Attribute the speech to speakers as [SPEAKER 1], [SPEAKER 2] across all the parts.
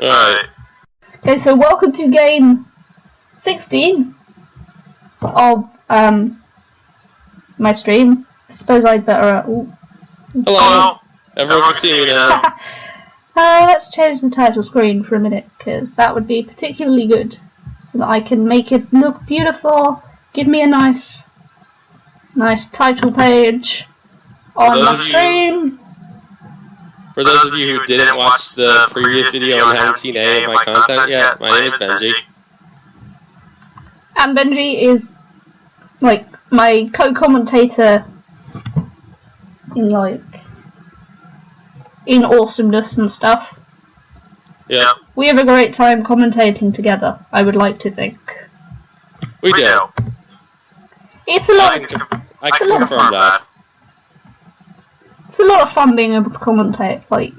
[SPEAKER 1] Alright.
[SPEAKER 2] Okay, so welcome to game 16 of my stream. I suppose I'd better.
[SPEAKER 1] Hello. Everyone can see me now.
[SPEAKER 2] Let's change the title screen for a minute, because that would be particularly good, so that I can make it look beautiful. Give me a nice title page on my stream.
[SPEAKER 1] For those of you who didn't watch the previous video and haven't seen any of my content yet, my name is Benji.
[SPEAKER 2] And Bnjy is like my co-commentator in awesomeness and stuff.
[SPEAKER 1] Yeah.
[SPEAKER 2] We have a great time commentating together, I would like to think.
[SPEAKER 1] We do.
[SPEAKER 2] It's a lot
[SPEAKER 1] I can confirm that.
[SPEAKER 2] It's a lot of fun being able to commentate. Like,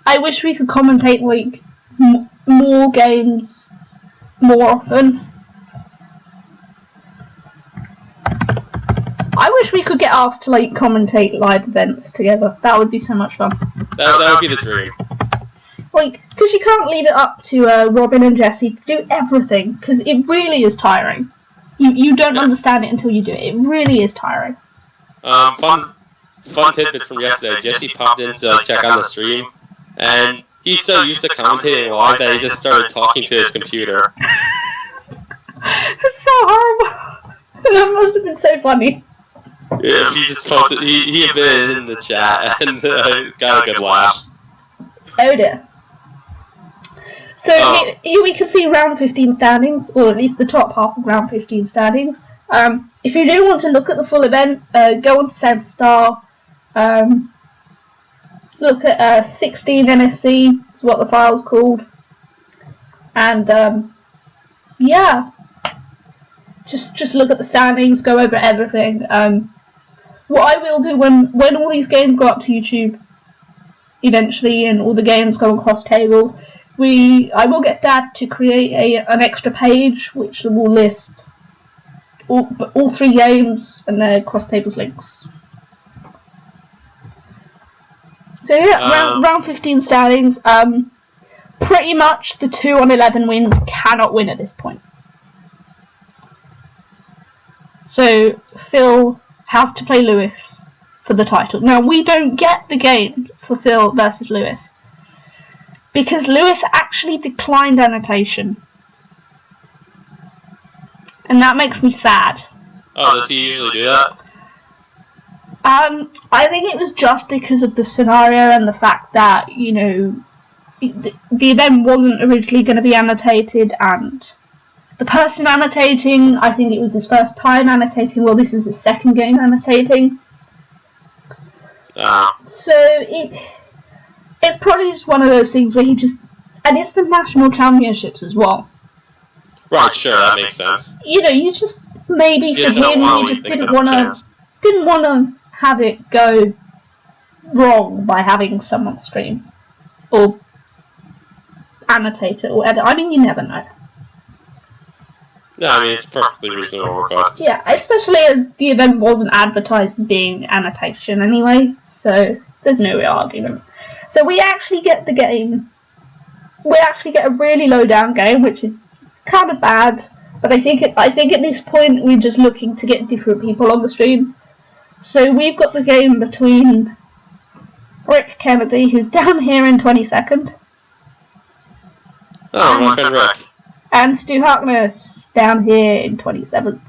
[SPEAKER 2] I wish we could commentate like more games more often. I wish we could get asked to like commentate live events together. That would be so much fun.
[SPEAKER 1] That would be the dream.
[SPEAKER 2] Like, because you can't leave it up to Robin and Jesse to do everything, because it really is tiring. You don't understand it until you do it. It really is tiring.
[SPEAKER 1] Fun tidbit from yesterday. Jesse popped in to check on the stream, and he's so used to commentating live that he just started talking to his computer.
[SPEAKER 2] It's so horrible. That must have been so funny.
[SPEAKER 1] Yeah, he just posted. He admitted in the chat and got a good laugh.
[SPEAKER 2] Oh dear. So here we can see round 15 standings, or at least the top half of round 15 standings. If you do want to look at the full event, go on to Center Star. Look at 16 NSC is what the file's called, and yeah, just look at the standings, go over everything. What I will do when all these games go up to YouTube eventually, and all the games go across tables, I will get Dad to create an extra page which will list all 3 games and their cross tables links. So yeah, round 15 standings. Pretty much the 2 on 11 wins cannot win at this point. So Phil has to play Lewis for the title. Now we don't get the game for Phil versus Lewis, because Lewis actually declined annotation. And that makes me sad.
[SPEAKER 1] Oh, does he usually do that?
[SPEAKER 2] I think it was just because of the scenario and the fact that, you know, the event wasn't originally going to be annotated, and the person annotating, I think it was his first time annotating. Well, this is his second game annotating. So it's probably just one of those things where he just, and it's the national championships as well.
[SPEAKER 1] Right, sure, that makes sense.
[SPEAKER 2] You know, you just, maybe for him, he just didn't want to have it go wrong by having someone stream or annotate it or edit. I mean, you never know.
[SPEAKER 1] No, I mean, it's a perfectly reasonable request.
[SPEAKER 2] Yeah, especially as the event wasn't advertised as being annotation anyway, so there's no real argument. So we actually get the game. We actually get a really low down game, which is kind of bad. But I think at this point we're just looking to get different people on the stream. So we've got the game between Rick Kennedy, who's down here in 22nd.
[SPEAKER 1] Oh, my friend Rick.
[SPEAKER 2] And Stu Harkness, down here in 27th.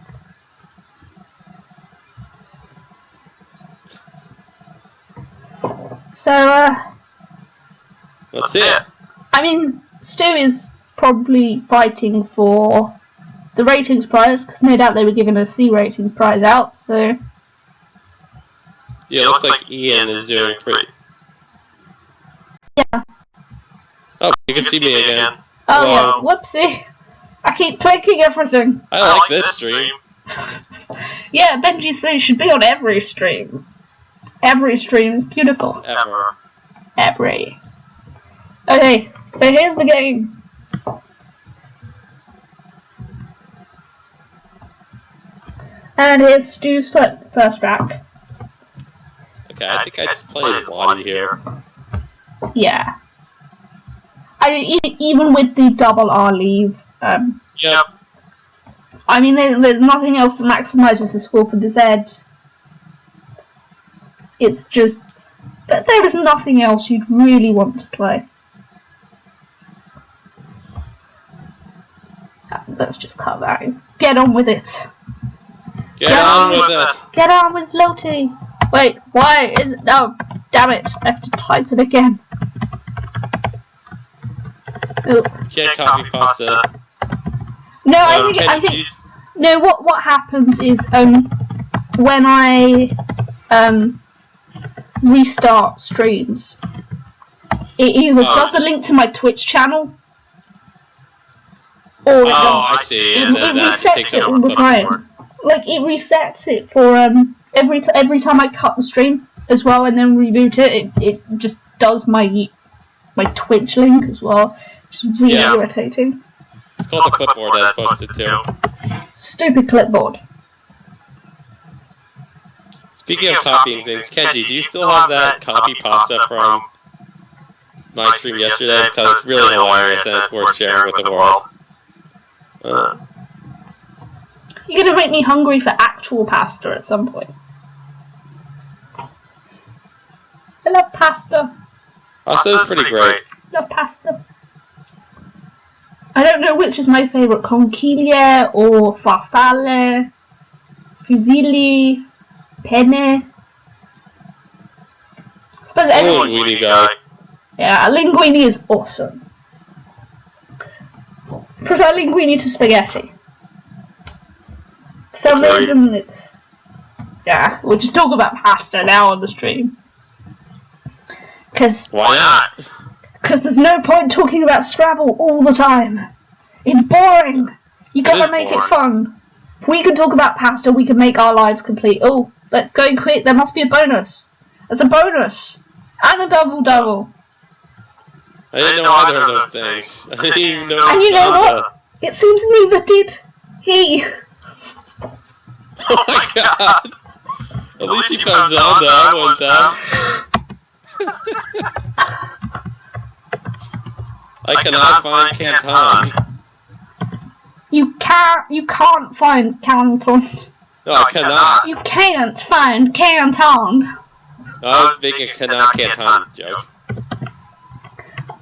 [SPEAKER 2] So,
[SPEAKER 1] let's see it.
[SPEAKER 2] I mean, Stu is probably fighting for the ratings prize, because no doubt they were giving a C ratings prize out, so...
[SPEAKER 1] Yeah, it looks like Ian is doing pretty...
[SPEAKER 2] Yeah.
[SPEAKER 1] Oh, you can see me again.
[SPEAKER 2] Oh yeah, whoopsie. I keep clicking everything.
[SPEAKER 1] I like this stream.
[SPEAKER 2] Yeah, Bnjy stream should be on every stream. Every stream is beautiful. Every. Okay, so here's the game. And here's Stu's first track.
[SPEAKER 1] Okay, I think I just played as Lottie here.
[SPEAKER 2] Yeah. Even with the double R leave,
[SPEAKER 1] Yep.
[SPEAKER 2] I mean, there's nothing else that maximizes the score for the Z. It's just that there is nothing else you'd really want to play. Let's just cut that out. Get on with it.
[SPEAKER 1] Get on with it.
[SPEAKER 2] Get on with Zloty. Wait, why is it? Oh, damn it! I have to type it again. Oh.
[SPEAKER 1] Can't copy pasta.
[SPEAKER 2] No, I think. No, what happens is when I restart streams, it either does a link to my Twitch channel, or
[SPEAKER 1] I see.
[SPEAKER 2] It resets it all the time. Like it resets it for every time I cut the stream as well, and then reboot it. It just does my Twitch link as well, which is really irritating.
[SPEAKER 1] It's called the clipboard as opposed to 2.
[SPEAKER 2] Stupid clipboard.
[SPEAKER 1] Speaking of copying things, Kenji, do you still have that copy pasta from my stream yesterday? Because it's really hilarious and it's worth sharing with the world.
[SPEAKER 2] You're gonna make me hungry for actual pasta at some point. I love pasta.
[SPEAKER 1] Pasta is pretty great.
[SPEAKER 2] Love pasta. I don't know which is my favourite, conchiglie or farfalle, fusilli, penne. I suppose
[SPEAKER 1] linguine guy.
[SPEAKER 2] Yeah, linguine is awesome. Prefer linguine to spaghetti. For some reason it's... Yeah, we'll just talk about pasta now on the stream.
[SPEAKER 1] Why not?
[SPEAKER 2] Because there's no point talking about Scrabble all the time. It's boring. You gotta make it fun. If we can talk about pasta, we can make our lives complete. Oh, let's go quick. There must be a bonus. There's a bonus. And a double-double.
[SPEAKER 1] I didn't know either of those things. I didn't even know.
[SPEAKER 2] And you know what? It seems neither did he.
[SPEAKER 1] Oh my god. At least you found Zelda one time. I cannot find Canton.
[SPEAKER 2] You can't find Canton.
[SPEAKER 1] No, I cannot.
[SPEAKER 2] You can't find Canton.
[SPEAKER 1] I was making a cannot Canton joke.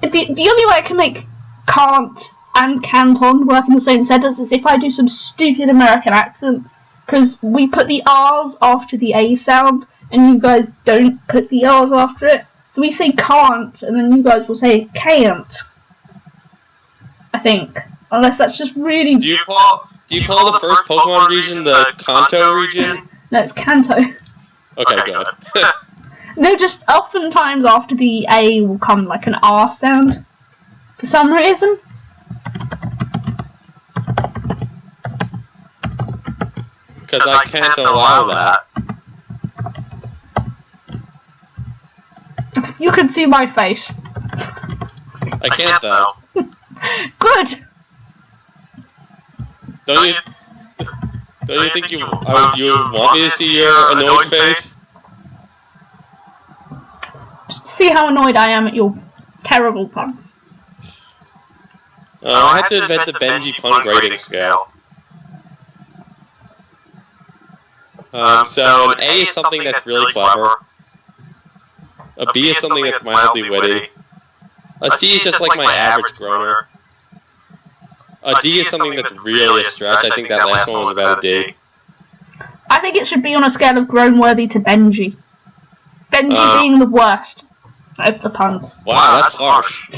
[SPEAKER 2] The only way I can make can't and Canton work in the same sentence is if I do some stupid American accent. Because we put the R's after the A sound, and you guys don't put the R's after it. So we say can't, and then you guys will say can't. I think. Unless that's just really...
[SPEAKER 1] Do you call the first Pokemon region the Kanto region?
[SPEAKER 2] No, it's Kanto.
[SPEAKER 1] Okay, good.
[SPEAKER 2] No, just oftentimes after the A will come like an R sound. For some reason.
[SPEAKER 1] Because I can't allow that.
[SPEAKER 2] You can see my face.
[SPEAKER 1] I can't though.
[SPEAKER 2] Good.
[SPEAKER 1] Don't you think you want me to see your annoyed face?
[SPEAKER 2] Just to see how annoyed I am at your terrible puns.
[SPEAKER 1] I had to invent the Bnjy pun grading scale. So an A is something that's really clever. A B is something that's mildly witty. A C is just like my average groaner. A D is something that's really a stretch. I think that last one was about a D.
[SPEAKER 2] I think it should be on a scale of groan-worthy to Bnjy. Bnjy being the worst of the puns.
[SPEAKER 1] Wow, that's harsh.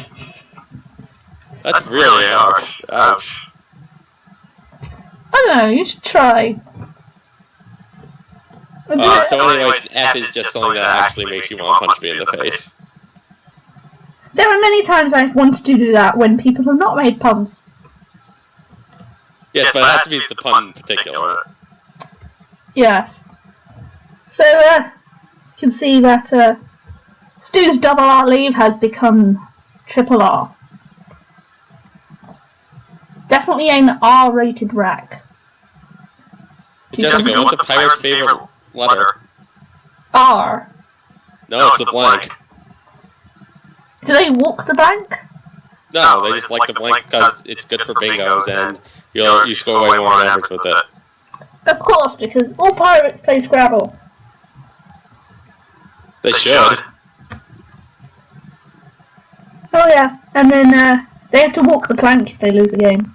[SPEAKER 1] That's really harsh. Ouch.
[SPEAKER 2] I don't know, you should try.
[SPEAKER 1] So anyways, F is just something that actually makes you want to punch me in the face.
[SPEAKER 2] There are many times I've wanted to do that when people have not made puns.
[SPEAKER 1] Yes, but it has to be the pun in particular.
[SPEAKER 2] Yes. So, you can see that Stu's double R leave has become triple R. It's definitely an R-rated rack.
[SPEAKER 1] Jessica, what's a pirate's favorite letter?
[SPEAKER 2] R.
[SPEAKER 1] No, it's a blank.
[SPEAKER 2] Do they walk the blank?
[SPEAKER 1] No, they just like the blank because it's good for bingos and you score way more on average with it.
[SPEAKER 2] Of course, because all pirates play Scrabble.
[SPEAKER 1] They should.
[SPEAKER 2] Oh yeah, and then they have to walk the plank if they lose a game.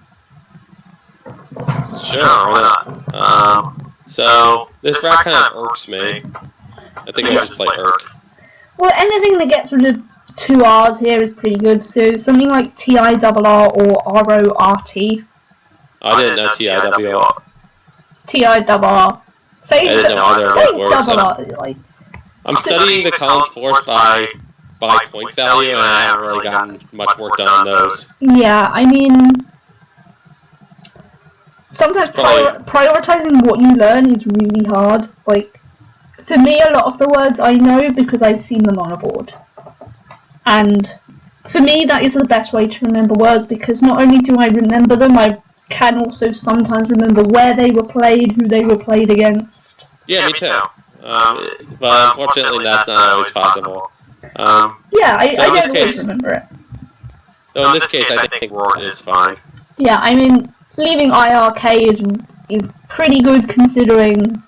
[SPEAKER 1] Sure, why not? So this rat kind of irks me. I think I just play irk.
[SPEAKER 2] Well, anything that gets rid of 2 R's here is pretty good. So something like TIRR or RORT.
[SPEAKER 1] I didn't know TIWR.
[SPEAKER 2] TIRR. Say
[SPEAKER 1] I didn't know either of those words.
[SPEAKER 2] double R. Like,
[SPEAKER 1] I'm studying the Collins force by point value, and I haven't really gotten much work done on those.
[SPEAKER 2] yeah, I mean, sometimes prioritizing what you learn is really hard. Like, for me, a lot of the words I know because I've seen them on a board. And for me, that is the best way to remember words, because not only do I remember them, I can also sometimes remember where they were played, who they were played against.
[SPEAKER 1] Yeah, me too. But unfortunately, that's not always possible.
[SPEAKER 2] Yeah, I don't always remember it.
[SPEAKER 1] So in this case, I think RORT is fine.
[SPEAKER 2] Yeah, I mean, leaving IRK is pretty good considering.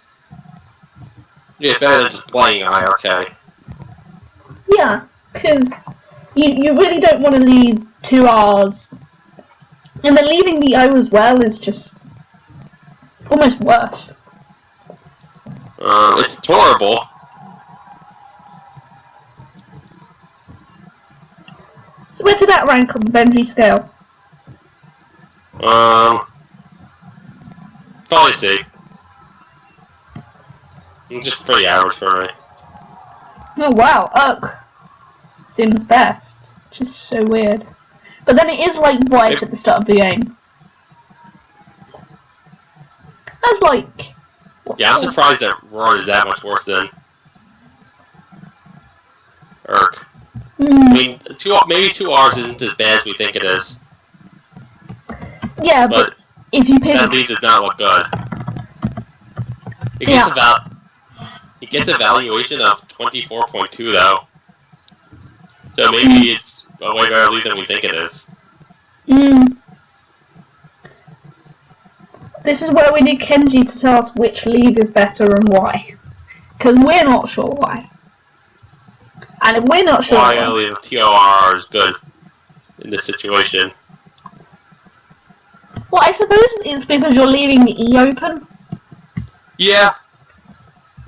[SPEAKER 1] Yeah, better than just playing IRK.
[SPEAKER 2] Yeah, because you really don't want to leave 2 R's. And then leaving the O as well is just almost worse.
[SPEAKER 1] It's horrible.
[SPEAKER 2] So where did that rank on the Bnjy scale?
[SPEAKER 1] Probably C. Just pretty average for me.
[SPEAKER 2] Oh wow, Urk. Sim's best. Which is so weird. But then it is like right at the start of the game. That's like...
[SPEAKER 1] Yeah, I'm surprised that RORT is that much worse than Urk. I mean, maybe 2 R's isn't as bad as we think it is.
[SPEAKER 2] Yeah, but if you pick...
[SPEAKER 1] That leaves it not look good. It gets a valuation of 24.2 though. So maybe it's a way better lead than we think it is.
[SPEAKER 2] This is where we need Kenji to tell us which lead is better and why. Because we're not sure why. And if we're not sure
[SPEAKER 1] why, I believe TOR is good in this situation.
[SPEAKER 2] Well, I suppose it's because you're leaving the E open.
[SPEAKER 1] Yeah.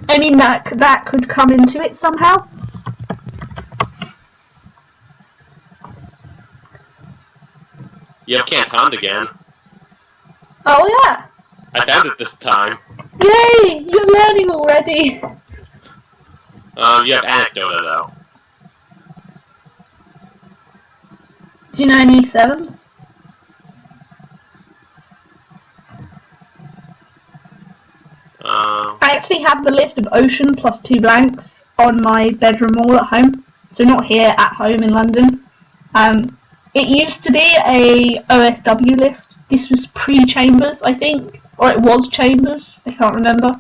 [SPEAKER 2] I mean, that could come into it somehow.
[SPEAKER 1] You have Cantoned again.
[SPEAKER 2] Oh yeah.
[SPEAKER 1] I found it this time.
[SPEAKER 2] Yay! You're learning already.
[SPEAKER 1] You have Anecdota though.
[SPEAKER 2] Do you know any 7s? I actually have the list of Ocean plus 2 blanks on my bedroom wall at home. So not here, at home in London. It used to be a OSW list. This was pre-Chambers, I think. Or it was Chambers, I can't remember.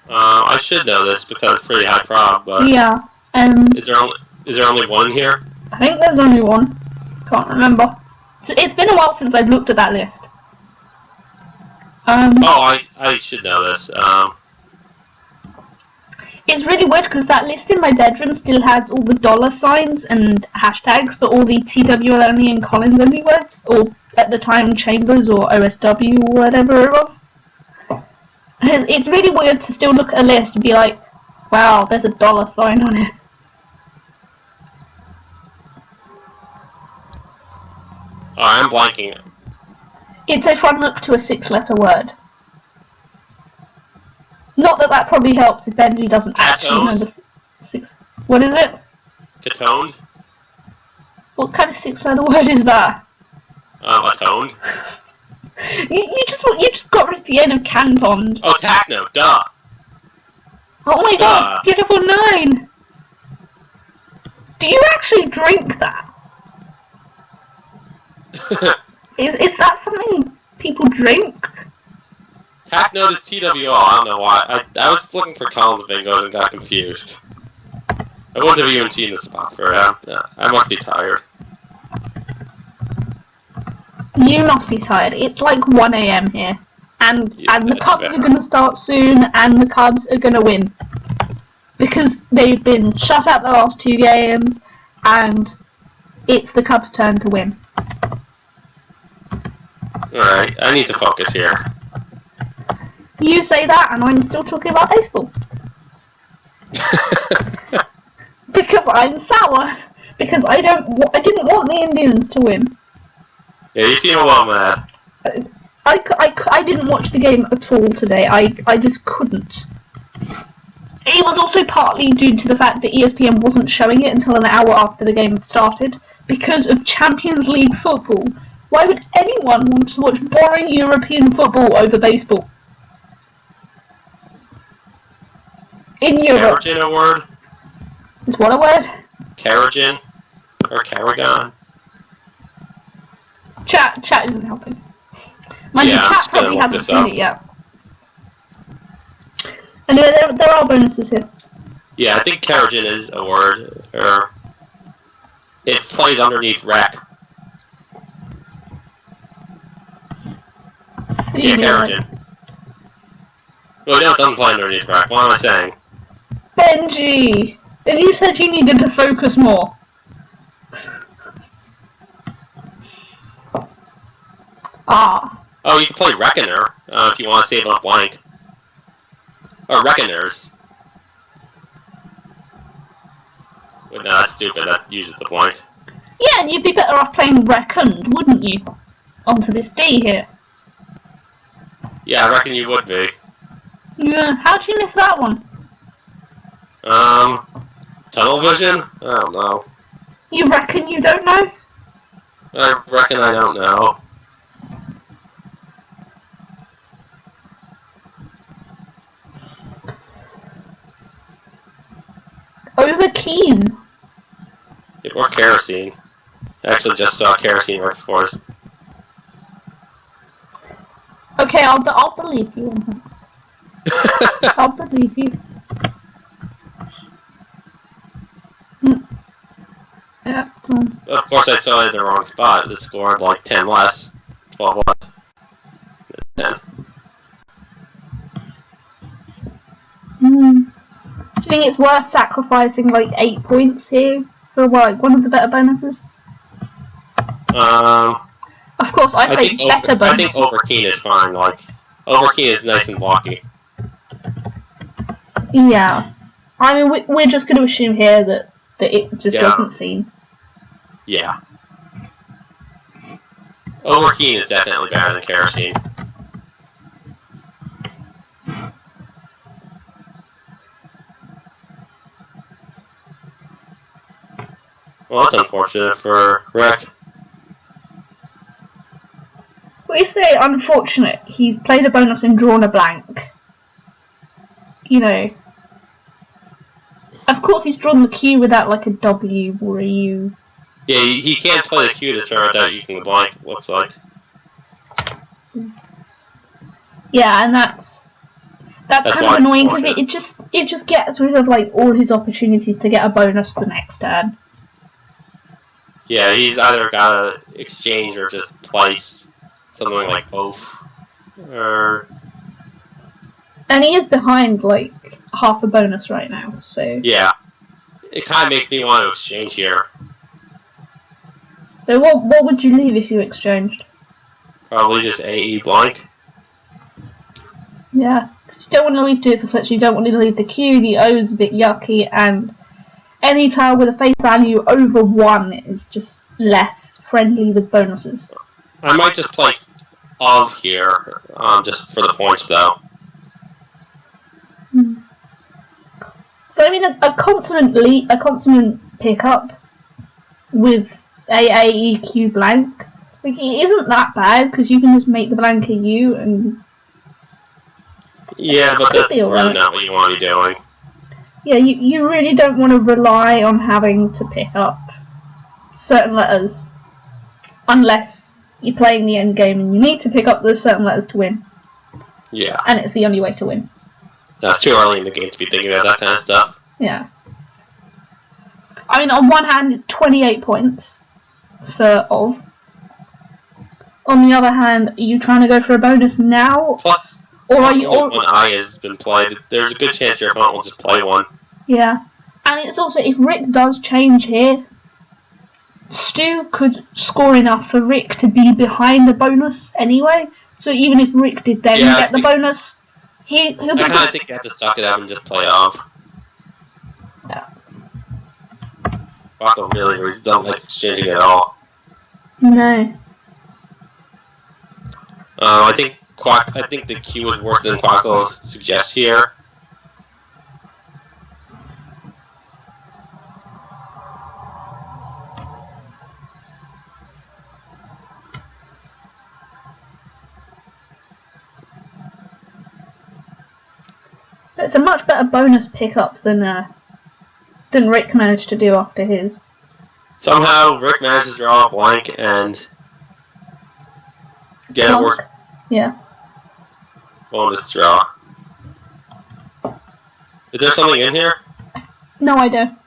[SPEAKER 1] I should know this because it's pretty high prob, but...
[SPEAKER 2] Yeah,
[SPEAKER 1] Is there only one here?
[SPEAKER 2] I think there's only one. Can't remember. So it's been a while since I've looked at that list.
[SPEAKER 1] I should know this.
[SPEAKER 2] It's really weird because that list in my bedroom still has all the $signs and hashtags for all the TWLME and Collins only words, or at the time Chambers or OSW or whatever it was. It's really weird to still look at a list and be like, wow, there's a $sign on it.
[SPEAKER 1] Oh, I'm blanking.
[SPEAKER 2] It's a fun look to a 6-letter word. Not that that probably helps if Bnjy doesn't actually know the 6. What is it?
[SPEAKER 1] Catoned?
[SPEAKER 2] What kind of 6-letter word is that?
[SPEAKER 1] Atoned?
[SPEAKER 2] You just got rid of the end of cantoned.
[SPEAKER 1] Oh, Tacno, duh!
[SPEAKER 2] Oh my god, beautiful 9! Do you actually drink that? Is that something people drink?
[SPEAKER 1] Tacno is TWO, I don't know why. I was looking for Collins bingos and got confused. I wouldn't have even seen this spot for I must be tired.
[SPEAKER 2] You must be tired. It's like 1 AM here. And the Cubs are going to start soon, and the Cubs are going to win. Because they've been shut out the last 2 games, and it's the Cubs' turn to win.
[SPEAKER 1] Alright, I need to focus here.
[SPEAKER 2] You say that, and I'm still talking about baseball. Because I'm sour. Because I didn't want the Indians to win.
[SPEAKER 1] Yeah, you seem a little mad.
[SPEAKER 2] I didn't watch the game at all today. I just couldn't. It was also partly due to the fact that ESPN wasn't showing it until an hour after the game had started because of Champions League football. Why would anyone want to watch boring European football over baseball? In Europe.
[SPEAKER 1] Carrigan a word?
[SPEAKER 2] Is what a word?
[SPEAKER 1] Carrigan? Or Carrigan?
[SPEAKER 2] Chat isn't helping. Mind you, chat probably hasn't seen it yet. Anyway, there are bonuses here.
[SPEAKER 1] Yeah, I think Carrigan is a word. Or it plays underneath rec. Yeah, Carrigan. Well, no, it doesn't play underneath rec. What am I saying?
[SPEAKER 2] Bnjy! And you said you needed to focus more. Ah.
[SPEAKER 1] Oh, you can play Reckoner if you want to save a blank. Or Reckoners. Wait, no, that's stupid. That uses the blank.
[SPEAKER 2] Yeah, and you'd be better off playing Reckoned, wouldn't you? Onto this D here.
[SPEAKER 1] Yeah, I reckon you would be.
[SPEAKER 2] Yeah, how'd you miss that one?
[SPEAKER 1] Tunnel vision? I don't know.
[SPEAKER 2] You reckon you don't know?
[SPEAKER 1] I reckon I don't know.
[SPEAKER 2] Over keen.
[SPEAKER 1] Or kerosene. I actually just saw kerosene right before us.
[SPEAKER 2] Okay, I'll believe you. I'll believe you. Yeah,
[SPEAKER 1] Of course I saw it in the wrong spot. It scored like 10 less. 12 less. 10.
[SPEAKER 2] Do you think it's worth sacrificing like 8 points here for like one of the better bonuses? Of course, I say better bonuses.
[SPEAKER 1] I think Overkeen is fine. Like, Overkeen is nice and blocky.
[SPEAKER 2] Yeah. I mean, we're just going to assume here that it just wasn't seen.
[SPEAKER 1] Yeah. Overkeen is definitely better than kerosene. Well, that's unfortunate for Rick.
[SPEAKER 2] We say unfortunate. He's played a bonus and drawn a blank. You know. Of course, he's drawn the Q without like a W or a U.
[SPEAKER 1] Yeah, he can't play the Q to start without using the blank, it looks like.
[SPEAKER 2] Yeah, and that's kind of annoying because it just gets rid of like all his opportunities to get a bonus the next turn.
[SPEAKER 1] Yeah, he's either got to exchange or just place something like oaf.
[SPEAKER 2] And he is behind like half a bonus right now, so...
[SPEAKER 1] Yeah. It kind of makes me want to exchange here.
[SPEAKER 2] So what would you leave if you exchanged?
[SPEAKER 1] Probably just AE blank.
[SPEAKER 2] Yeah. Because you don't want to leave duplicates, you don't want to leave the Q, the O is a bit yucky, and any tile with a face value over 1 is just less friendly with bonuses.
[SPEAKER 1] I might just play of here, just for the points though.
[SPEAKER 2] So I mean, a consonant pickup with AAEQ blank, like, it isn't that bad because you can just make the blank a U and...
[SPEAKER 1] Yeah, but that's really not what you want to be doing.
[SPEAKER 2] Yeah, you really don't want to rely on having to pick up certain letters unless you're playing the end game and you need to pick up those certain letters to win.
[SPEAKER 1] Yeah.
[SPEAKER 2] And it's the only way to win.
[SPEAKER 1] It's too early in the game to be thinking about that kind of stuff.
[SPEAKER 2] Yeah. I mean, on one hand, it's 28 points for of. On the other hand, are you trying to go for a bonus now?
[SPEAKER 1] Plus,
[SPEAKER 2] or are you?
[SPEAKER 1] Only one eye has been played. There's a good chance your opponent will just play one.
[SPEAKER 2] Yeah, and it's also if Rick does change here, Stu could score enough for Rick to be behind the bonus anyway. So even if Rick did then get the bonus, he'll be.
[SPEAKER 1] I kind of think you have to suck it up and just play off.
[SPEAKER 2] Yeah.
[SPEAKER 1] Quackle really don't like exchanging at all.
[SPEAKER 2] No.
[SPEAKER 1] I think the Q is worse than Quackle suggests here.
[SPEAKER 2] It's a much better bonus pickup than Rick managed to do after his.
[SPEAKER 1] Somehow Rick managed to draw a blank and get a worse.
[SPEAKER 2] Yeah.
[SPEAKER 1] Bonus draw. Is there something in here?
[SPEAKER 2] No, I don't.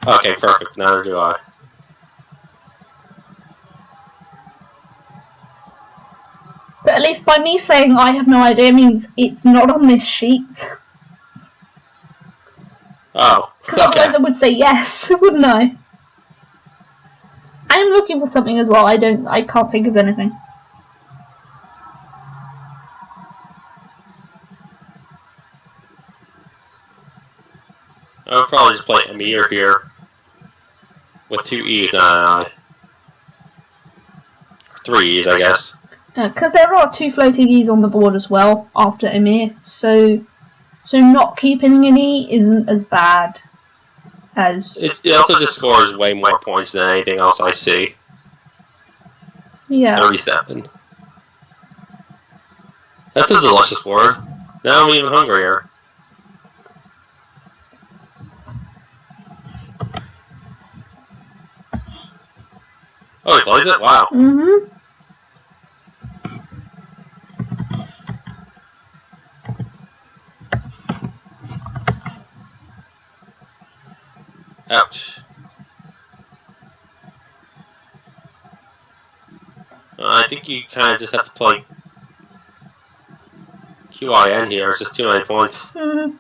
[SPEAKER 1] Okay, perfect. Neither do I.
[SPEAKER 2] But at least by me saying I have no idea means it's not on this sheet.
[SPEAKER 1] Oh.
[SPEAKER 2] Because otherwise I would say yes, wouldn't I? I am looking for something as well. I can't think of anything.
[SPEAKER 1] I'll probably just play Amir here. With 2 E's, not an I. 3 E's, I guess.
[SPEAKER 2] Because there are 2 floating E's on the board as well after Amir, so not keeping an E isn't as bad as.
[SPEAKER 1] It also just scores way more points than anything else I see.
[SPEAKER 2] Yeah.
[SPEAKER 1] 37. That's a delicious word. Now I'm even hungrier. Oh, he plays it? Wow.
[SPEAKER 2] Mm-hmm.
[SPEAKER 1] Ouch. I think you kind of just have to play QIN here. It's just too many points.
[SPEAKER 2] Mm-hmm.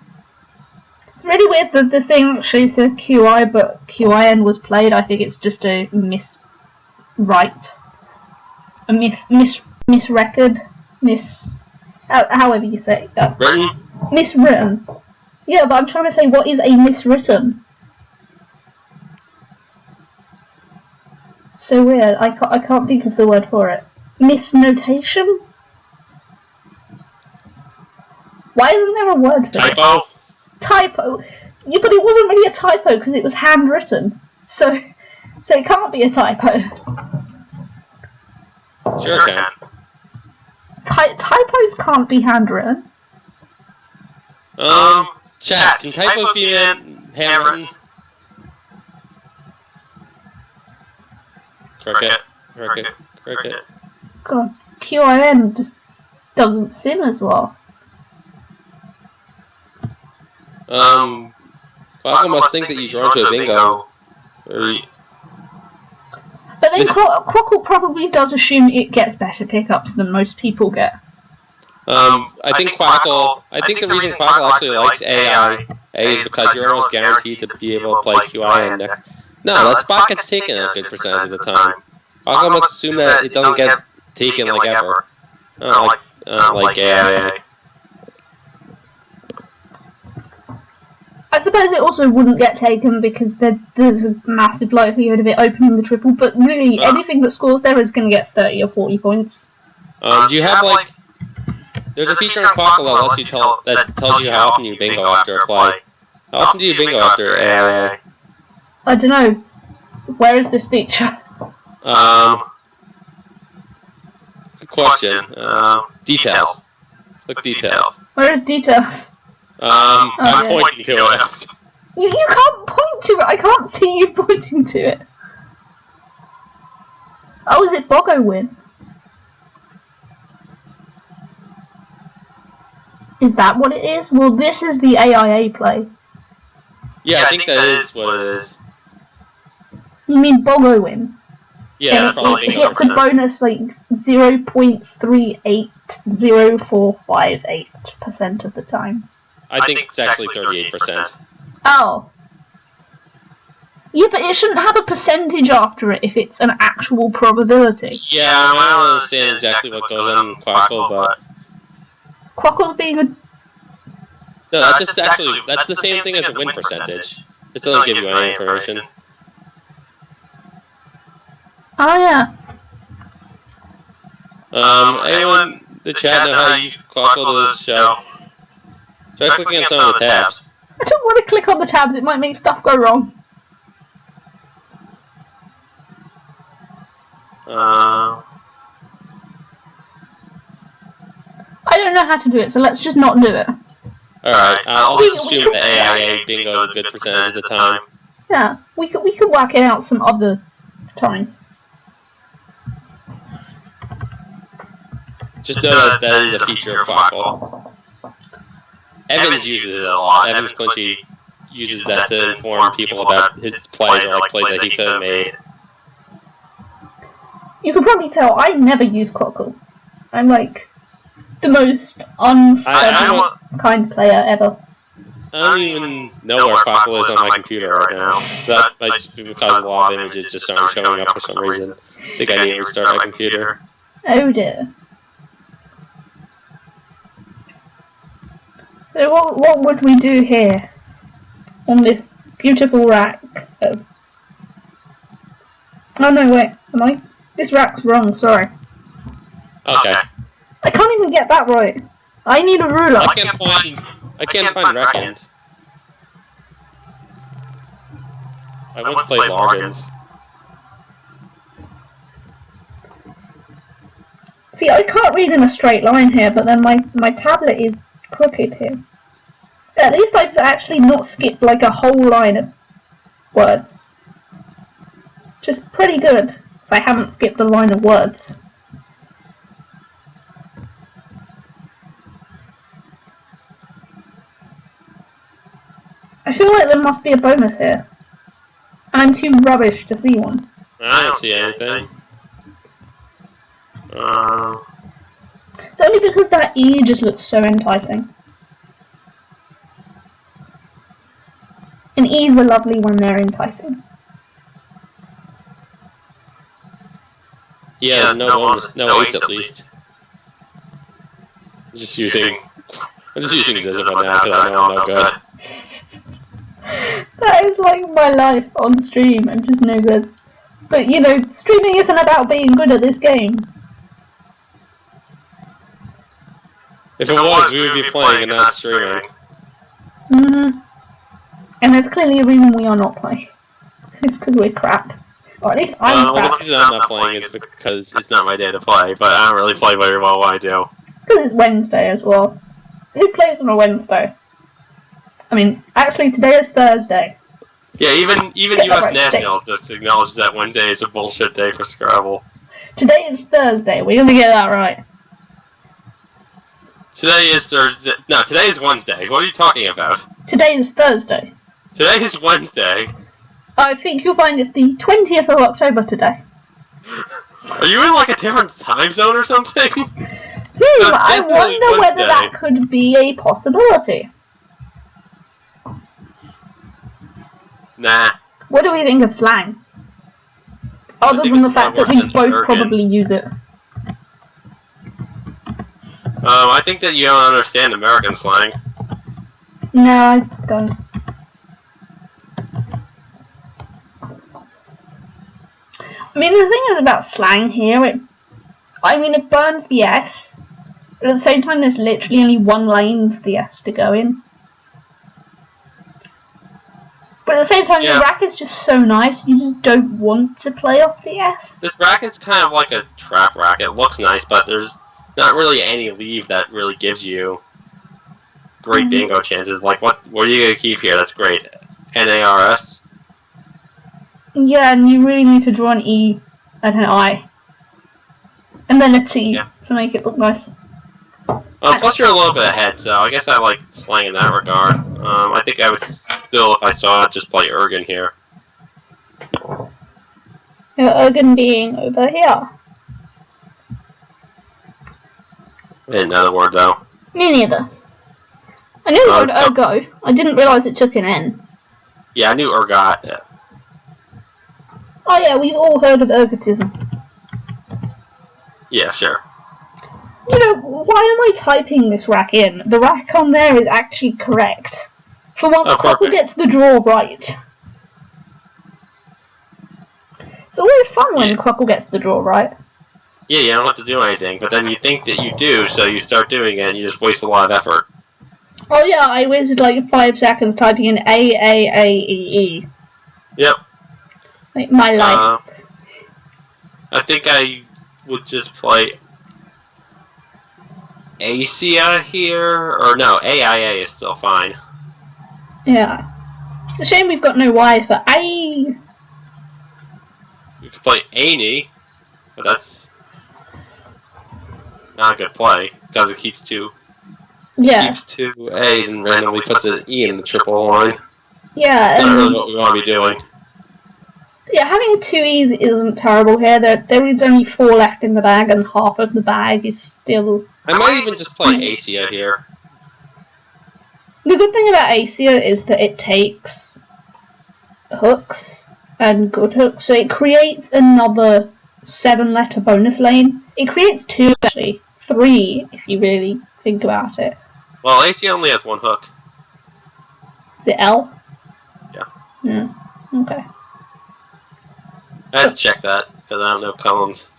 [SPEAKER 2] It's really weird that the thing actually said QI, but QIN was played. I think it's just a misrecord, however you say that.
[SPEAKER 1] Written?
[SPEAKER 2] Miswritten. Yeah, but I'm trying to say what is a miswritten. So weird. I can't think of the word for it. Misnotation? Why isn't there a word for it?
[SPEAKER 1] Typo?
[SPEAKER 2] Typo. Yeah, but it wasn't really a typo because it was handwritten. So it can't be a typo.
[SPEAKER 1] Sure can.
[SPEAKER 2] Typos can't be handwritten.
[SPEAKER 1] Chat, can typos be handwritten? Cricket.
[SPEAKER 2] God, QIN just doesn't sim as well.
[SPEAKER 1] Quackle must think that you drawn to a bingo.
[SPEAKER 2] But then Quackle probably does assume it gets better pickups than most people get.
[SPEAKER 1] I think the reason Quackle actually likes A is because you're almost guaranteed to be able to play QIN next. No, that spot gets taken a good percentage of the time. Quackle must assume that it doesn't get taken like ever. I don't like A.
[SPEAKER 2] I suppose it also wouldn't get taken because there's a massive likelihood of it opening the triple, but really anything that scores there is going to get 30 or 40 points.
[SPEAKER 1] Do you have there's a feature in Quackle that lets you that tells you how often you bingo after a play. How often do you bingo after A?
[SPEAKER 2] I don't know. Where is this feature?
[SPEAKER 1] Good question. Details. Click details.
[SPEAKER 2] Where is details?
[SPEAKER 1] I'm pointing to it.
[SPEAKER 2] You can't point to it. I can't see you pointing to it. Oh, is it Boggo win? Is that what it is? Well, this is the AIA play.
[SPEAKER 1] Yeah, I think that is what it is.
[SPEAKER 2] You mean Boggo win?
[SPEAKER 1] Yeah, that's probably
[SPEAKER 2] it hits a bonus like 0.380458% of the time.
[SPEAKER 1] I think it's actually 38%.
[SPEAKER 2] Oh. Yeah, but it shouldn't have a percentage after it if it's an actual probability.
[SPEAKER 1] Yeah, I don't understand exactly what goes on in Quackle, but...
[SPEAKER 2] Quackle's being a...
[SPEAKER 1] No, that's just actually... That's the same thing as a win percentage. It doesn't give you any information.
[SPEAKER 2] Oh, yeah.
[SPEAKER 1] Anyone in the chat know how to use Quackle to this show? Try clicking on some of the tabs.
[SPEAKER 2] I don't want to click on the tabs, it might make stuff go wrong. I don't know how to do it, so let's just not do it.
[SPEAKER 1] Alright, I'll just assume that AIA bingo is a good percentage of the time.
[SPEAKER 2] Yeah, we could work it out some other time.
[SPEAKER 1] Just know that is a feature of Quackle. Evans uses it a lot. Evans Clinchy uses that to inform people about his plays or like plays that he could have made.
[SPEAKER 2] You can probably tell I never use Quackle. I'm like the most unstudied kind of player ever.
[SPEAKER 1] I don't even know where Quackle is on my computer right now. That might just be because a lot of images just aren't showing up for some reason. I think I need to restart my computer.
[SPEAKER 2] Oh dear. So what would we do here on this beautiful rack? Oh no, wait, am I? This rack's wrong, sorry.
[SPEAKER 1] Okay.
[SPEAKER 2] I can't even get that right. I need a ruler.
[SPEAKER 1] I can't find rack end. I once played logins.
[SPEAKER 2] See, I can't read in a straight line here, but then my tablet is crooked here. At least I've actually not skipped like a whole line of words. Which is pretty good, because I haven't skipped a line of words. I feel like there must be a bonus here. And I'm too rubbish to see one.
[SPEAKER 1] I don't see anything.
[SPEAKER 2] It's only because that E just looks so enticing. And E's are lovely when they're enticing.
[SPEAKER 1] Yeah, no bonus, no 8s at least. I'm just using Ziziphone now because I know I'm no good.
[SPEAKER 2] That is like my life on stream, I'm just no good. But you know, streaming isn't about being good at this game.
[SPEAKER 1] If it was, we would be playing and not streaming.
[SPEAKER 2] And there's clearly a reason we are not playing. It's because we're crap. Or at least I'm crap.
[SPEAKER 1] Well, the reason I'm not playing is because it's not my day to play, but I don't really play very well when I do.
[SPEAKER 2] It's because it's Wednesday as well. Who plays on a Wednesday? I mean, actually today is Thursday.
[SPEAKER 1] Yeah, even US Nationals just acknowledges that Wednesday is a bullshit day for Scrabble.
[SPEAKER 2] Today is Thursday, we're gonna get that right.
[SPEAKER 1] Today is Thursday. No, today is Wednesday. What are you talking about?
[SPEAKER 2] Today is Thursday.
[SPEAKER 1] Today is Wednesday.
[SPEAKER 2] I think you'll find it's the 20th of October today.
[SPEAKER 1] Are you in like a different time zone or something?
[SPEAKER 2] I wonder whether that could be a possibility.
[SPEAKER 1] Nah.
[SPEAKER 2] What do we think of slang? Other than the fact that we both probably use it.
[SPEAKER 1] I think that you don't understand American slang.
[SPEAKER 2] No, I don't. I mean, the thing is about slang here, it burns the S, but at the same time there's literally only one lane for the S to go in. But at the same time, the rack is just so nice, you just don't want to play off the S.
[SPEAKER 1] This rack is kind of like a trap rack. It looks nice, but there's not really any leave that really gives you great bingo chances. Like, what are you going to keep here? That's great. NARS?
[SPEAKER 2] Yeah, and you really need to draw an E and an I. And then a T to make it look nice.
[SPEAKER 1] Plus you're a little bit ahead, so I guess I like slang in that regard. I think I would still, if I saw it, just play Ergen here.
[SPEAKER 2] Ergen being over here.
[SPEAKER 1] I didn't know the word though.
[SPEAKER 2] Me neither. I knew the word ergo. I didn't realise it took an N.
[SPEAKER 1] Yeah, I knew ergot. Yeah.
[SPEAKER 2] Oh yeah, we've all heard of ergotism.
[SPEAKER 1] Yeah, sure.
[SPEAKER 2] You know, why am I typing this rack in? The rack on there is actually correct. For once, Quackle gets the draw right. It's always fun when Quackle gets the draw right.
[SPEAKER 1] Yeah, you don't have to do anything, but then you think that you do, so you start doing it and you just waste a lot of effort.
[SPEAKER 2] Oh yeah, I wasted like 5 seconds typing in A-A-A-E-E.
[SPEAKER 1] Yep.
[SPEAKER 2] Like my life.
[SPEAKER 1] I think I would just play ACIA here, or no, AIA is still fine.
[SPEAKER 2] Yeah. It's a shame we've got no Y for A.
[SPEAKER 1] You could play ANY, but that's not a good play, because it keeps two.
[SPEAKER 2] Yeah.
[SPEAKER 1] It keeps 2 A's and randomly puts an E in the triple line.
[SPEAKER 2] Yeah.
[SPEAKER 1] That's not really what we want to be doing.
[SPEAKER 2] Yeah, having 2 E's isn't terrible here. There is only 4 left in the bag, and half of the bag is still...
[SPEAKER 1] I might even just play ACIA here.
[SPEAKER 2] The good thing about ACIA is that it takes hooks, and good hooks, so it creates another 7-letter bonus lane. It creates 2, actually. 3, if you really think about it.
[SPEAKER 1] Well, ACIA only has 1 hook.
[SPEAKER 2] The L?
[SPEAKER 1] Yeah.
[SPEAKER 2] Yeah, okay.
[SPEAKER 1] I had to check that, because I don't know columns.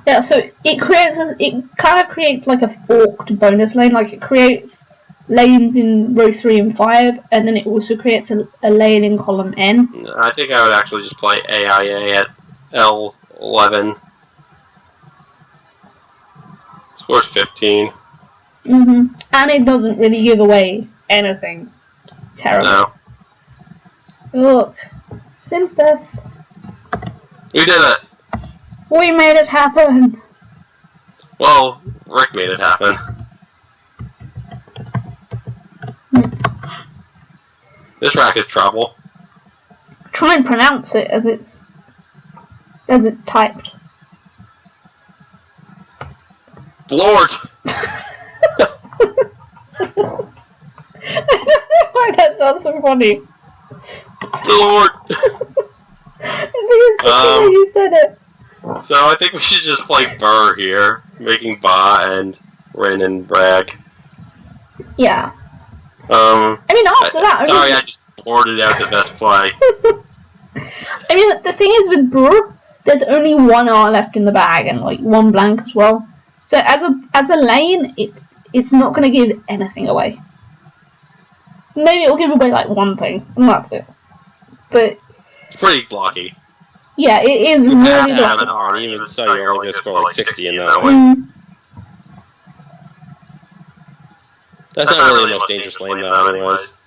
[SPEAKER 2] Yeah, so it kind of creates like a forked bonus lane, like it creates lanes in row 3 and 5, and then it also creates a lane in column N.
[SPEAKER 1] I think I would actually just play AIA at L11. Scores 15.
[SPEAKER 2] And it doesn't really give away anything terrible.
[SPEAKER 1] No.
[SPEAKER 2] Look, Sim's best.
[SPEAKER 1] We did it!
[SPEAKER 2] We made it happen!
[SPEAKER 1] Well, Rick made it happen. This rack is trouble.
[SPEAKER 2] Try and pronounce it as it's typed.
[SPEAKER 1] Lord!
[SPEAKER 2] I don't know why that sounds so funny.
[SPEAKER 1] Lord!
[SPEAKER 2] I think it's just the way you said it.
[SPEAKER 1] So I think we should just play Burr here, making Ba and Rin and Bragg.
[SPEAKER 2] Yeah.
[SPEAKER 1] I
[SPEAKER 2] mean, after that...
[SPEAKER 1] Sorry, I just boarded out the best play.
[SPEAKER 2] I mean, the thing is with Burr, there's only 1 R left in the bag and like 1 blank as well. So as a lane, it's not going to give anything away. Maybe it'll give away like 1 thing, and that's it. But
[SPEAKER 1] it's pretty blocky.
[SPEAKER 2] Yeah, it is
[SPEAKER 1] you
[SPEAKER 2] really
[SPEAKER 1] have to have
[SPEAKER 2] blocky.
[SPEAKER 1] an R, and even so, you're only going to score like 60 in that way. That's not really the most dangerous lane though, anyways.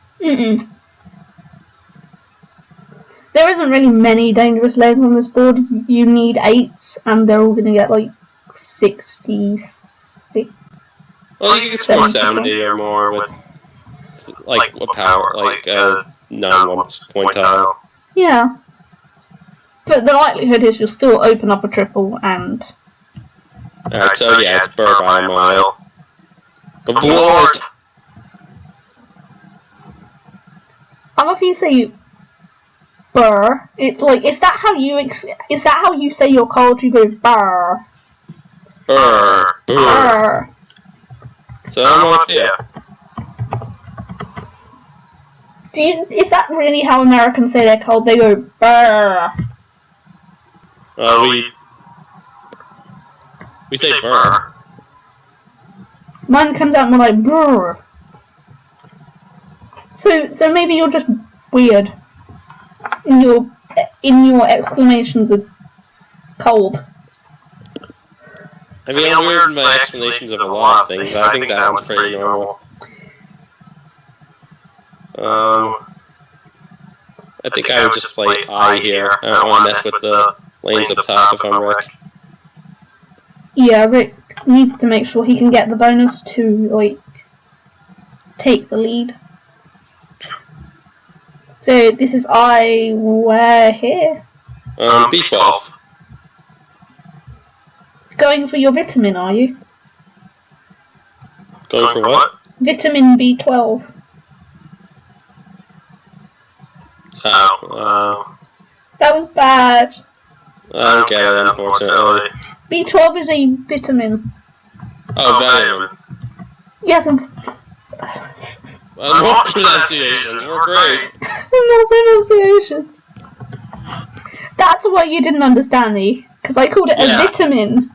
[SPEAKER 2] There isn't really many dangerous lanes on this board. You need 8s, and they're all going to get like 66.
[SPEAKER 1] Well, you can score 70 or more with like a power, like a 9-1 point tile.
[SPEAKER 2] Yeah. But the likelihood is you'll still open up a triple and...
[SPEAKER 1] Alright, so yeah, it's Burr by a mile. Good lord!
[SPEAKER 2] I love you say Burr. It's like, is that how you say your card? You go Burr.
[SPEAKER 1] Burr.
[SPEAKER 2] Burr.
[SPEAKER 1] So I'm up here.
[SPEAKER 2] Is that really how Americans say their code? They go Burr.
[SPEAKER 1] We say Burr.
[SPEAKER 2] Mine comes out more like Burr. So maybe you're just weird in your exclamations of cold.
[SPEAKER 1] I mean, I'm weird in my explanations of a lot of things, but I think that one's pretty normal. I think I would just play I here. I don't want to mess with the lanes up top if I'm Rick.
[SPEAKER 2] Yeah, Rick needs to make sure he can get the bonus to, like, take the lead. So this is I, where here?
[SPEAKER 1] B12.
[SPEAKER 2] Going for your vitamin, are you?
[SPEAKER 1] Going for what?
[SPEAKER 2] Vitamin B12.
[SPEAKER 1] Oh,
[SPEAKER 2] That was bad.
[SPEAKER 1] I don't get it, unfortunately.
[SPEAKER 2] B12 is a vitamin.
[SPEAKER 1] Oh, vitamin.
[SPEAKER 2] Yes, I'm...
[SPEAKER 1] More pronunciations, we're great.
[SPEAKER 2] More pronunciations. That's why you didn't understand me, because I called it a vitamin.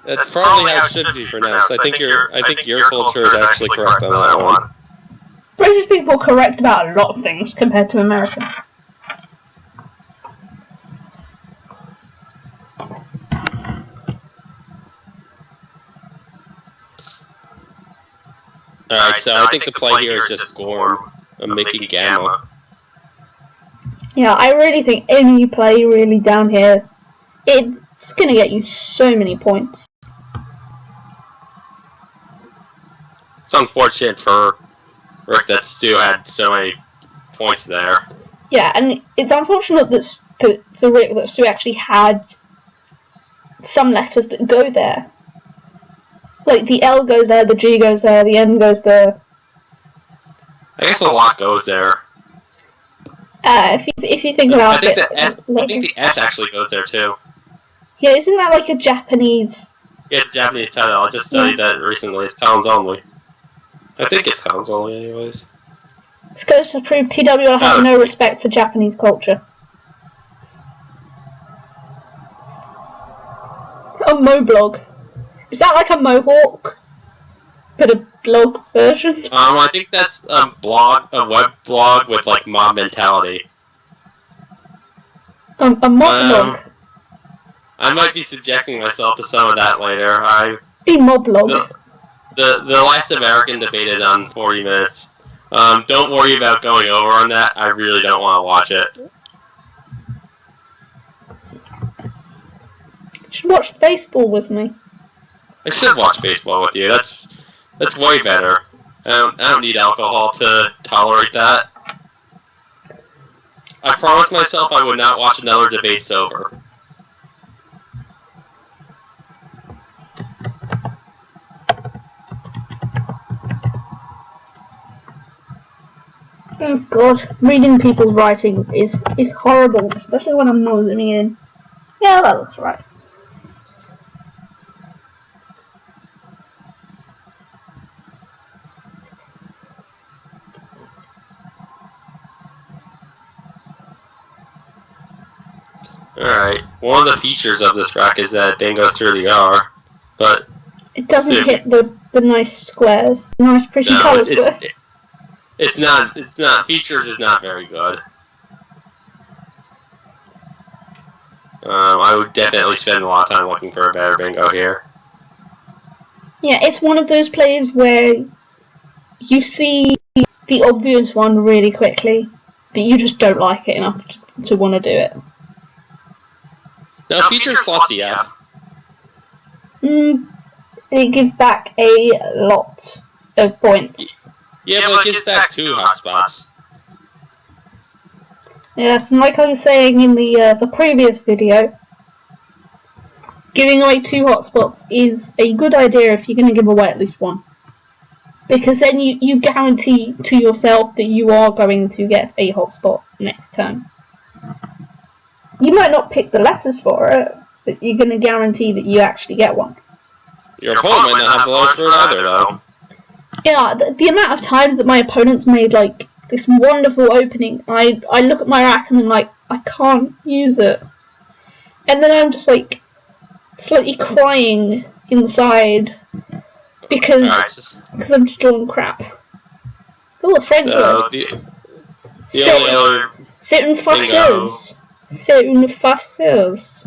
[SPEAKER 1] That's probably how it should be pronounced. I think your culture is actually correct on that one.
[SPEAKER 2] British people are correct about a lot of things compared to Americans.
[SPEAKER 1] Alright, so I think the play here is just Gorm. I'm making Gamma.
[SPEAKER 2] Yeah, I really think any play really down here, it's going to get you so many points.
[SPEAKER 1] It's unfortunate for Rick that Stu had so many points there.
[SPEAKER 2] Yeah, and it's unfortunate that for Rick that Stu actually had some letters that go there. Like the L goes there, the G goes there, the N goes there.
[SPEAKER 1] I guess a lot goes there.
[SPEAKER 2] If you think about it,
[SPEAKER 1] I think the S actually goes there too.
[SPEAKER 2] Yeah, isn't that like a Japanese?
[SPEAKER 1] Yeah, it's a Japanese title. I just studied that recently. It's Collins only. I think it's Collins only, anyways.
[SPEAKER 2] This goes to prove TWR has no respect for Japanese culture. A Moblog. Is that like a mohawk? But a blog version?
[SPEAKER 1] I think that's a web blog with like mob mentality.
[SPEAKER 2] A moblog.
[SPEAKER 1] I might be subjecting myself to some of that later.
[SPEAKER 2] A moblog.
[SPEAKER 1] The last American debate is on 40 minutes. Don't worry about going over on that. I really don't want to watch it.
[SPEAKER 2] You should watch baseball with me.
[SPEAKER 1] I should watch baseball with you. That's way better. I don't need alcohol to tolerate that. I promised myself I would not watch another debate sober.
[SPEAKER 2] Oh god, reading people's writings is horrible, especially when I'm not zooming in. Yeah, that looks right.
[SPEAKER 1] Alright, one of the features of this rack is that it then goes through the R, but...
[SPEAKER 2] It doesn't hit the nice squares, nice pretty colour squares.
[SPEAKER 1] It's not, features is not very good. I would definitely spend a lot of time looking for a better bingo here.
[SPEAKER 2] Yeah, it's one of those plays where you see the obvious one really quickly, but you just don't like it enough to want to do it.
[SPEAKER 1] No, features slots the F.
[SPEAKER 2] It gives back a lot of points.
[SPEAKER 1] Yeah, but it gives back 2 hotspots.
[SPEAKER 2] Yes, and like I was saying in the previous video, giving away 2 hotspots is a good idea if you're going to give away at least 1. Because then you guarantee to yourself that you are going to get a hotspot next turn. You might not pick the letters for it, but you're going to guarantee that you actually get one.
[SPEAKER 1] Your opponent might not have the letters for it either, though.
[SPEAKER 2] Yeah, the amount of times that my opponents made like this wonderful opening, I look at my rack and I'm like, I can't use it. And then I'm just like slightly crying inside because I'm just drawing crap. Oh, a French word.
[SPEAKER 1] The only other
[SPEAKER 2] C'est une farceuse. C'est une farceuse.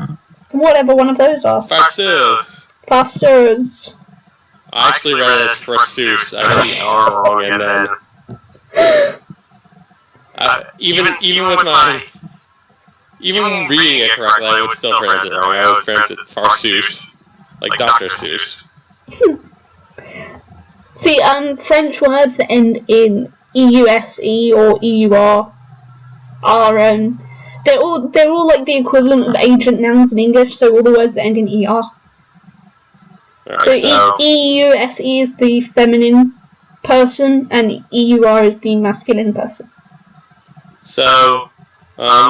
[SPEAKER 2] Whatever one of those are.
[SPEAKER 1] Farceuse.
[SPEAKER 2] Farceuse.
[SPEAKER 1] I actually read it as Farceuse. I got the R wrong, and then even reading it correctly, I would still pronounce it wrong. I would pronounce it Farceuse, like Dr. Seuss.
[SPEAKER 2] See, French words that end in EUSE or EUR are they're all like the equivalent of agent nouns in English, so all the words that end in ER.
[SPEAKER 1] Alright,
[SPEAKER 2] so EUSE is the feminine person, and EUR is the masculine person.
[SPEAKER 1] So,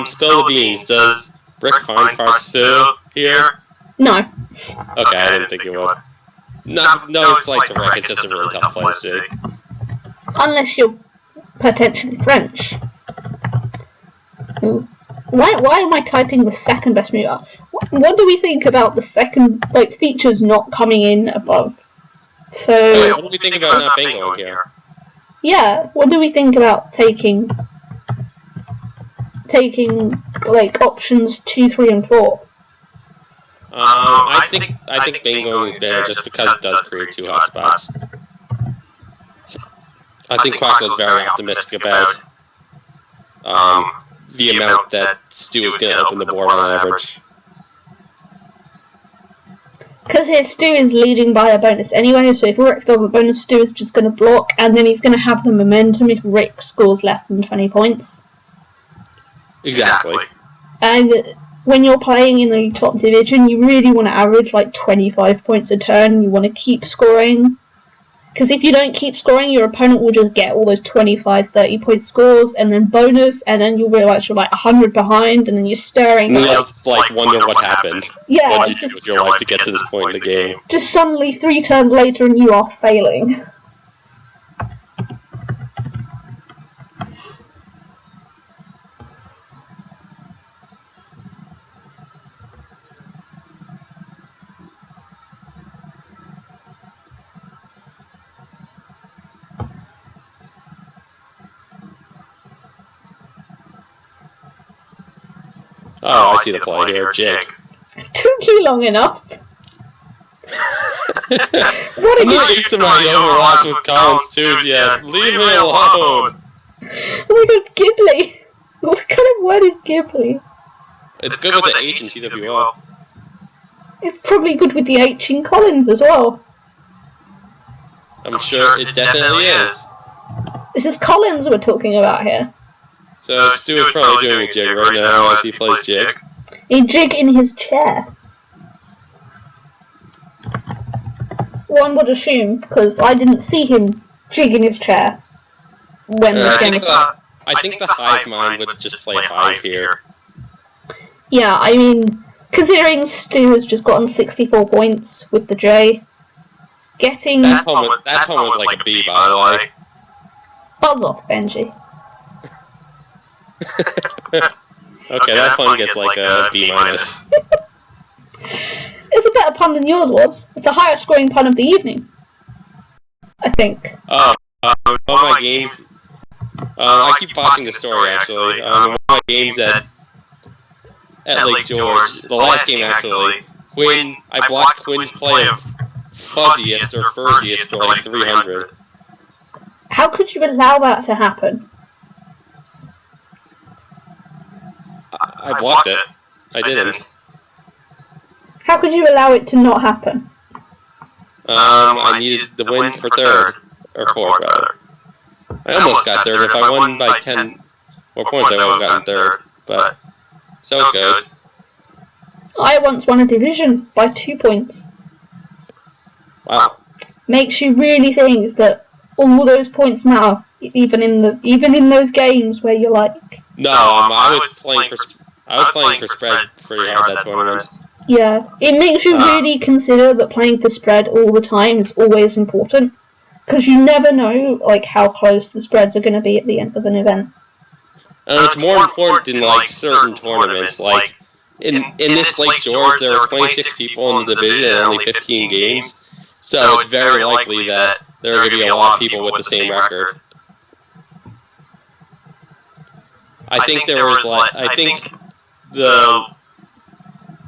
[SPEAKER 1] spill the beans. Does Rick find Farsu here?
[SPEAKER 2] No.
[SPEAKER 1] Okay, I didn't think he would. No slight to Rick, it's just a really tough play to see.
[SPEAKER 2] Unless you're potentially French. Why am I typing the second best movie? What do we think about the second, like, features not coming in above? So,
[SPEAKER 1] wait, what do we think about not bingoing here?
[SPEAKER 2] Yeah, what do we think about taking like options 2, 3, and 4?
[SPEAKER 1] I think bingoing is better just because it does create 2 hotspots. I think Quacko's very optimistic about the amount that Stu is going to open the board on average.
[SPEAKER 2] Because his Stu is leading by a bonus anyway, so if Rick does a bonus, Stu is just going to block, and then he's going to have the momentum if Rick scores less than 20 points.
[SPEAKER 1] Exactly.
[SPEAKER 2] And when you're playing in the top division, you really want to average like 25 points a turn. You want to keep scoring. Because if you don't keep scoring, your opponent will just get all those 25, 30 point scores, and then bonus, and then you'll realise you're like 100 behind, and then you're staring.
[SPEAKER 1] And you just like wonder what happened.
[SPEAKER 2] Yeah.
[SPEAKER 1] What did you do with your life to get to this point in the game?
[SPEAKER 2] Just suddenly 3 turns later and you are failing.
[SPEAKER 1] Oh, I see the play here. Jig.
[SPEAKER 2] Took you long enough.
[SPEAKER 1] I'm not used to my overlaps with Collins too yet. Leave me alone.
[SPEAKER 2] Oh my god, Ghibli. What kind of word is Ghibli?
[SPEAKER 1] It's good with the H in TWO.
[SPEAKER 2] It's probably good with the H in Collins as well.
[SPEAKER 1] I'm sure it definitely is.
[SPEAKER 2] This is Collins we're talking about here.
[SPEAKER 1] So Stu is probably doing a jig right now as he plays jig.
[SPEAKER 2] A jig in his chair. One would assume, because I didn't see him jig in his chair when the game started.
[SPEAKER 1] I think the hive mind would just play hive here.
[SPEAKER 2] Yeah, I mean, considering Stu has just gotten 64 points with the J, getting...
[SPEAKER 1] That poem was like a B, by the way.
[SPEAKER 2] Buzz off, Bnjy.
[SPEAKER 1] Okay, that pun gets like a B minus.
[SPEAKER 2] It's a better pun than yours was. It's a higher scoring pun of the evening, I think.
[SPEAKER 1] Oh, all my games... I keep watching the story, actually. One of my games at Lake George, the last game, actually, I blocked Quinn's play of Fuzziest or Furziest for like 300.
[SPEAKER 2] How could you allow that to happen?
[SPEAKER 1] I blocked it. I didn't.
[SPEAKER 2] How could you allow it to not happen?
[SPEAKER 1] I needed the win for third. Or fourth, rather. I almost got third. If I won by 10 more points, I would have gotten third. But, so it goes.
[SPEAKER 2] I once won a division by 2 points.
[SPEAKER 1] Wow.
[SPEAKER 2] Makes you really think that all those points matter, even in those games where you're like...
[SPEAKER 1] No, I was playing for spread pretty hard that tournament.
[SPEAKER 2] Yeah, it makes you really consider that playing for spread all the time is always important, because you never know like how close the spreads are going to be at the end of an event.
[SPEAKER 1] And it's more important in like certain tournaments. Like in this Lake George, there are 26 people in the division and only 15 games, so it's very likely that there are going to be a lot of people with the same record. I think there was I think the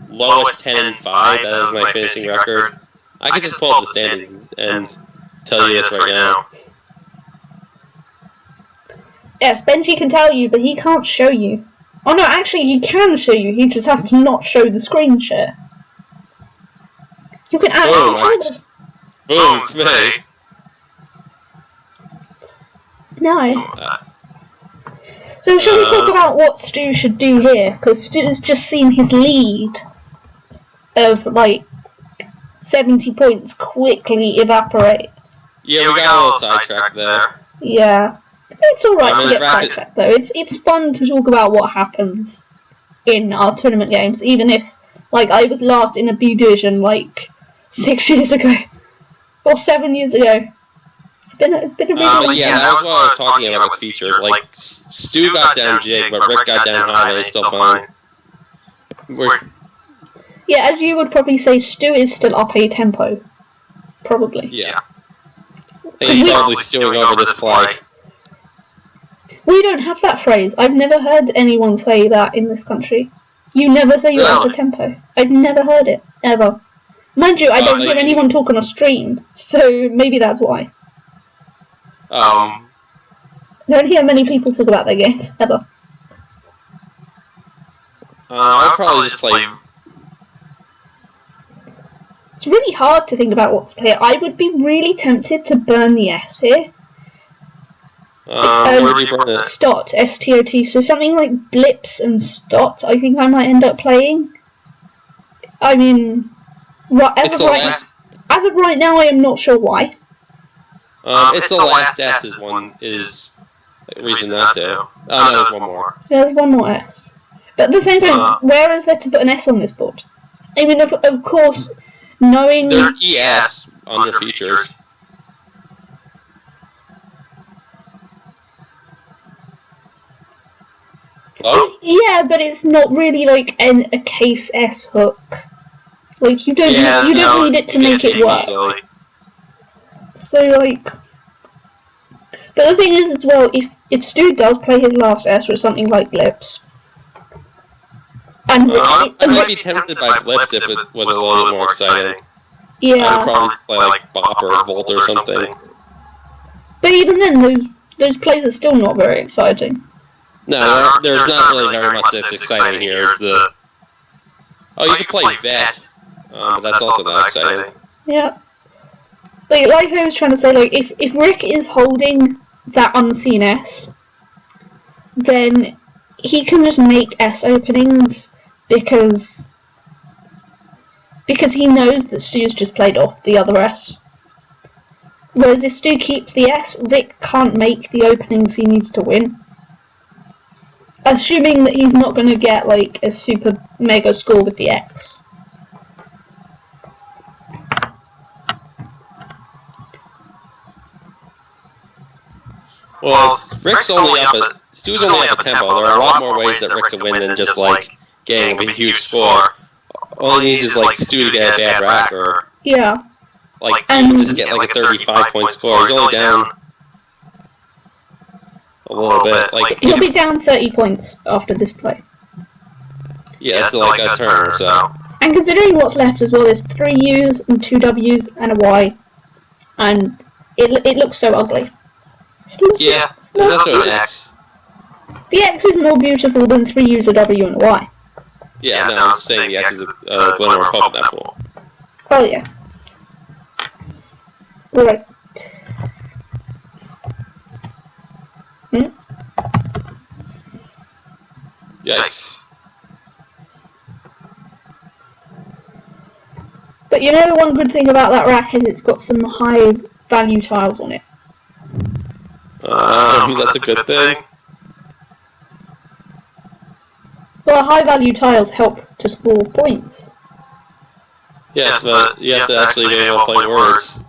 [SPEAKER 1] lowest 10 and 5, that is my finishing record. I could just pull up the standings and tell you this right now.
[SPEAKER 2] Yes, Bnjy can tell you, but he can't show you. Oh no, actually he can show you, he just has to not show the screen share. You can actually...
[SPEAKER 1] Boom, it's me.
[SPEAKER 2] No. So shall we talk about what Stu should do here? Because Stu's just seen his lead of like 70 points quickly evaporate.
[SPEAKER 1] Yeah, we got a little sidetracked there.
[SPEAKER 2] Yeah. It's alright to get sidetracked though. It's fun to talk about what happens in our tournament games, even if like I was last in a B division like 6 years ago. Or 7 years ago. It's been a really long
[SPEAKER 1] yeah, that was what I was talking about with features. Like, Stu got down jig, but Rick got down high, and he's still fine.
[SPEAKER 2] Yeah, as you would probably say, Stu is still up a tempo. Probably.
[SPEAKER 1] Yeah. He's probably stewing over this play.
[SPEAKER 2] We don't have that phrase. I've never heard anyone say that in this country. You never say you're up a tempo. I've never heard it, ever. Mind you, I don't hear anyone talk on a stream, so maybe that's why. I don't hear many people talk about their games, ever.
[SPEAKER 1] I'd probably just play...
[SPEAKER 2] It's really hard to think about what to play. I would be really tempted to burn the S here.
[SPEAKER 1] where do you burn it?
[SPEAKER 2] Stot, S-T-O-T, so something like Blips and Stot I think I might end up playing. I mean... As of right now, I am not sure why.
[SPEAKER 1] It's the last S is reason not to. Oh, no, there's one more.
[SPEAKER 2] Yeah, there's one more S. But at the same time, where is there to put an S on this board? I mean, of course, knowing...
[SPEAKER 1] There's ES under features. Oh?
[SPEAKER 2] Yeah, but it's not really like a case S hook. Like, you don't need it to make it work. Easily. So, like... But the thing is, as well, if Stu does play his last S with something like Blips... And
[SPEAKER 1] I might be tempted by Blips if it was a little bit more exciting.
[SPEAKER 2] Yeah.
[SPEAKER 1] I would probably play, like, Bop or Volt or something.
[SPEAKER 2] But even then, those plays are still not very exciting.
[SPEAKER 1] No, there's not really very much that's exciting here. Oh, you could play Vet. But that's also not exciting.
[SPEAKER 2] Yeah. Like I was trying to say, like, if Rick is holding that unseen S, then he can just make S openings because he knows that Stu's just played off the other S. Whereas if Stu keeps the S, Rick can't make the openings he needs to win. Assuming that he's not going to get, like, a super mega score with the X.
[SPEAKER 1] Well, Stu's only up a tempo. There are a lot more ways that Rick could win than just, like, getting a huge score. All he needs is, like, Stu to get a bad rack, or...
[SPEAKER 2] Yeah.
[SPEAKER 1] Like, he can just get, like, a 35-point score. He's only down... a little bit. Like,
[SPEAKER 2] he'll be down 30 points after this play.
[SPEAKER 1] Yeah, that's like a turn or so.
[SPEAKER 2] And considering what's left as well, there's 3 U's and 2 W's and a Y. And it looks so ugly.
[SPEAKER 1] Yeah, there's also an X.
[SPEAKER 2] The X is more beautiful than 3 U's, a W, and a Y.
[SPEAKER 1] Yeah, no, I'm just saying the X is a glimmer of hope in that pool.
[SPEAKER 2] Oh, yeah. Right.
[SPEAKER 1] Yikes.
[SPEAKER 2] But you know the one good thing about that rack is it's got some high value tiles on it.
[SPEAKER 1] That's a good thing.
[SPEAKER 2] Well, high value tiles help to score points.
[SPEAKER 1] Yes, but you have to actually be able to play words.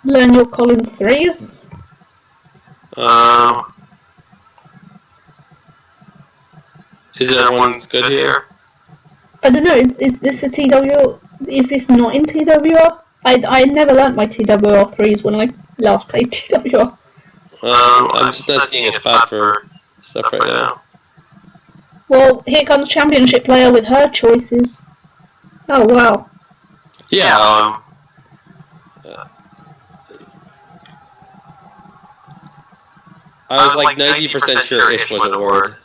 [SPEAKER 2] Learn your Collins 3s?
[SPEAKER 1] Is there one that's good here?
[SPEAKER 2] I don't know, is this a TWR? Is this not in TWR? I never learnt my TWR 3s when I last played TWR.
[SPEAKER 1] I'm just not seeing a spot for stuff right now.
[SPEAKER 2] Well, here comes Championship player with her choices. Oh, wow.
[SPEAKER 1] Yeah, I was like 90% sure ish was a word.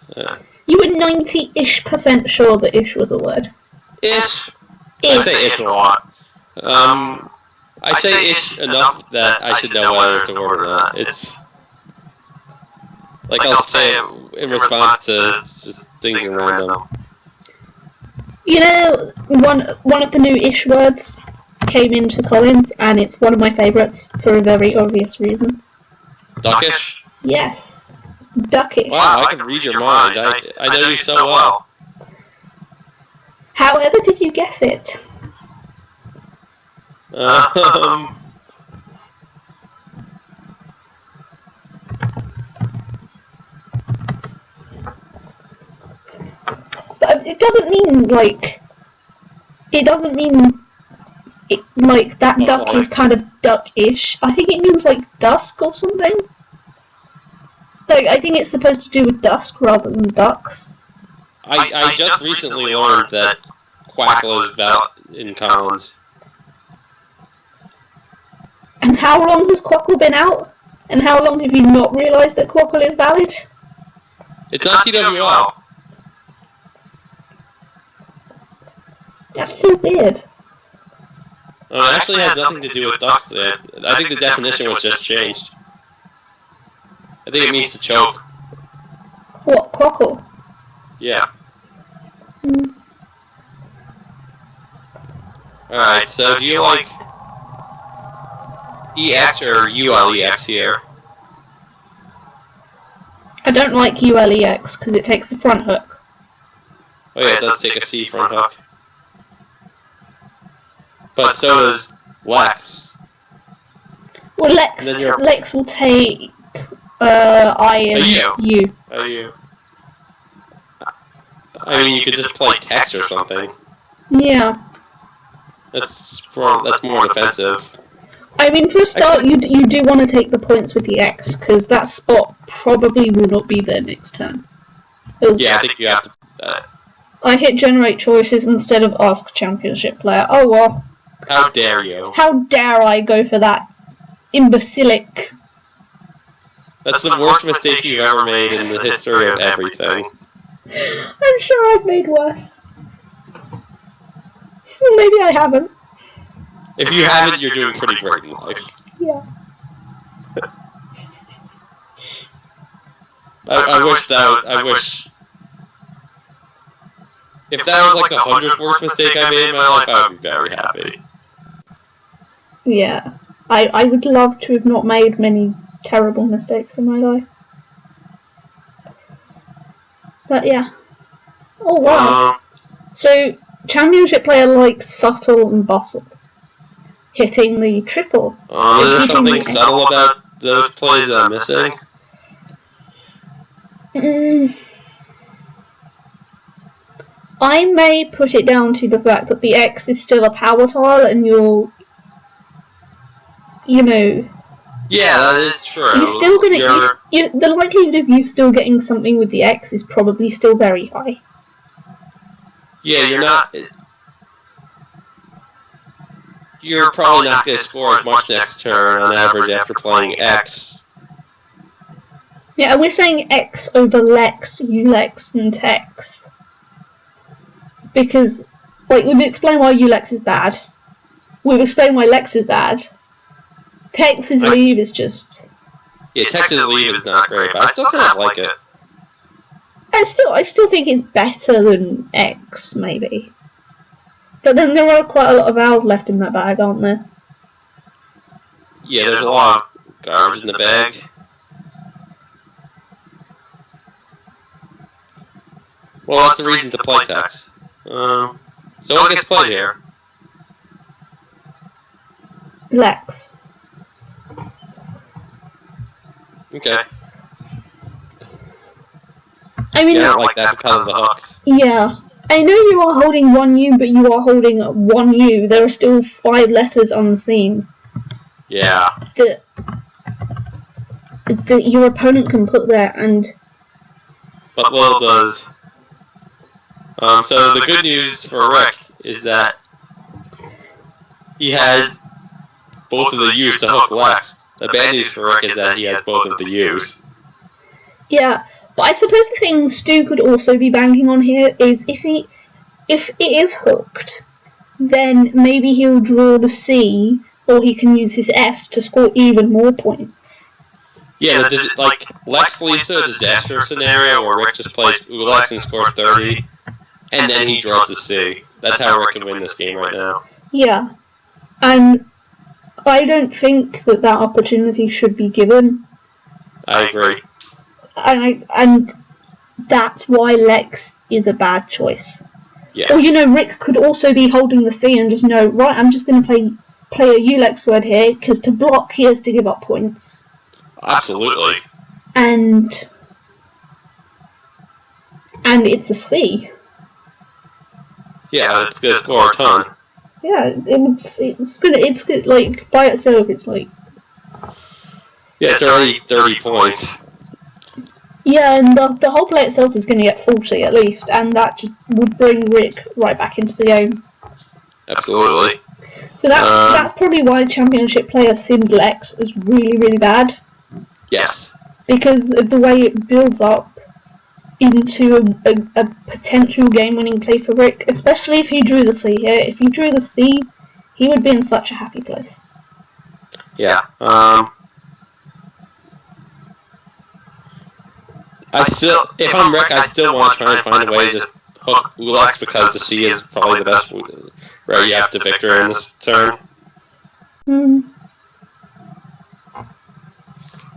[SPEAKER 2] You were 90-ish% sure that ish was a word.
[SPEAKER 1] Ish? I say ish a lot. I say ish enough that I should know whether it's a word or not. Like I'll say it in response to just things in random.
[SPEAKER 2] You know, one of the new-ish words came into Collins, and it's one of my favourites for a very obvious reason.
[SPEAKER 1] Duckish?
[SPEAKER 2] Yes. Duckish.
[SPEAKER 1] Wow, I can read your mind. I know you so well.
[SPEAKER 2] However did you guess it? But it doesn't mean, like... It doesn't mean... like, that duck is kind of duckish. I think it means, like, dusk or something. Like, I think it's supposed to do with dusk rather than ducks.
[SPEAKER 1] I just recently learned that Quackle is in Collins.
[SPEAKER 2] And how long has Quackle been out? And how long have you not realised that Quackle is valid?
[SPEAKER 1] It's on TWL.
[SPEAKER 2] That's so weird.
[SPEAKER 1] It actually has nothing to do with ducks. I think the definition was just changed. I think it means to choke.
[SPEAKER 2] What, Quackle?
[SPEAKER 1] Yeah. Alright, so do you like EX or ULEX here?
[SPEAKER 2] I don't like ULEX because it takes the front hook.
[SPEAKER 1] Oh yeah, it does take a C front hook. But so does Lex.
[SPEAKER 2] Well, Lex will take I and U.
[SPEAKER 1] A U. I mean, you could just play text or something.
[SPEAKER 2] Yeah.
[SPEAKER 1] That's more defensive.
[SPEAKER 2] I mean, for a start, you do want to take the points with the X, because that spot probably will not be there next turn.
[SPEAKER 1] Yeah, I think you have to.
[SPEAKER 2] I hit generate choices instead of ask championship player. Oh well.
[SPEAKER 1] How dare you?
[SPEAKER 2] How dare I go for that imbecilic?
[SPEAKER 1] That's the worst mistake you've ever made in the history of everything.
[SPEAKER 2] I'm sure I've made worse. Maybe I haven't.
[SPEAKER 1] If you haven't, you're doing pretty great in life.
[SPEAKER 2] Yeah.
[SPEAKER 1] I wish. If that was like the 100th worst mistake I made in my life, I would be very happy.
[SPEAKER 2] Yeah. I would love to have not made many terrible mistakes in my life. But yeah. Oh wow. So, championship player likes subtle and bustle. Hitting the triple.
[SPEAKER 1] Is there something subtle about those plays that I'm missing?
[SPEAKER 2] I may put it down to the fact that the X is still a power tile and you're... You know...
[SPEAKER 1] Yeah, that is true.
[SPEAKER 2] You're still gonna... the likelihood of you still getting something with the X is probably still very high.
[SPEAKER 1] Yeah, you're probably not going to score as much next turn on average after playing X.
[SPEAKER 2] Yeah, we're saying X over Lex, Ulex, and Tex. Because, like, we've explained why Ulex is bad. We've explained why Lex is bad. Tex's leave is just...
[SPEAKER 1] Yeah, Tex's leave is not great, but I still kind of like it.
[SPEAKER 2] I still think it's better than X, maybe. But then there are quite a lot of vowels left in that bag, aren't there?
[SPEAKER 1] Yeah, there's a lot of garbage in the bag. Well, that's the reason to play Tex. So what gets played here?
[SPEAKER 2] Lex.
[SPEAKER 1] Okay.
[SPEAKER 2] I mean,
[SPEAKER 1] I don't like that because of the hooks.
[SPEAKER 2] Yeah. I know you are holding 1U, but you are holding 1U. There are still 5 letters unseen.
[SPEAKER 1] Yeah.
[SPEAKER 2] That your opponent can put there, and...
[SPEAKER 1] But Lil does. So the good news for Rick is that he has both of the U's to hook Lex. The bad news for Rick is that he has both of the U's.
[SPEAKER 2] Yeah, but I suppose the thing Stu could also be banking on here is if it is hooked, then maybe he'll draw the C, or he can use his S to score even more points.
[SPEAKER 1] Yeah, like Lex leads to a disaster scenario where Rick just plays Ulex and scores 30, and then he draws the C. That's how Rick can win this game right now.
[SPEAKER 2] Yeah, and I don't think that opportunity should be given.
[SPEAKER 1] I agree.
[SPEAKER 2] And that's why Lex is a bad choice.
[SPEAKER 1] Yes.
[SPEAKER 2] Or, Rick could also be holding the C and just know, right, I'm just going to play a Ulex word here, because to block he has to give up points.
[SPEAKER 1] Absolutely.
[SPEAKER 2] And it's a C.
[SPEAKER 1] Yeah, it's going to score a ton.
[SPEAKER 2] Yeah, it's good, like, by itself, it's like...
[SPEAKER 1] Yeah, it's already 30 points.
[SPEAKER 2] Yeah, and the whole play itself is going to get 40 at least, and that just would bring Rick right back into the game.
[SPEAKER 1] Absolutely.
[SPEAKER 2] So that's probably why Championship player Sims Lex is really, really bad.
[SPEAKER 1] Yes.
[SPEAKER 2] Because of the way it builds up into a potential game-winning play for Rick, especially if he drew the C here. If he drew the C, he would be in such a happy place.
[SPEAKER 1] Yeah. If I'm Rick, I still want to try and find a way to just hook Ulex because the C is probably the best where you have to victor in this turn.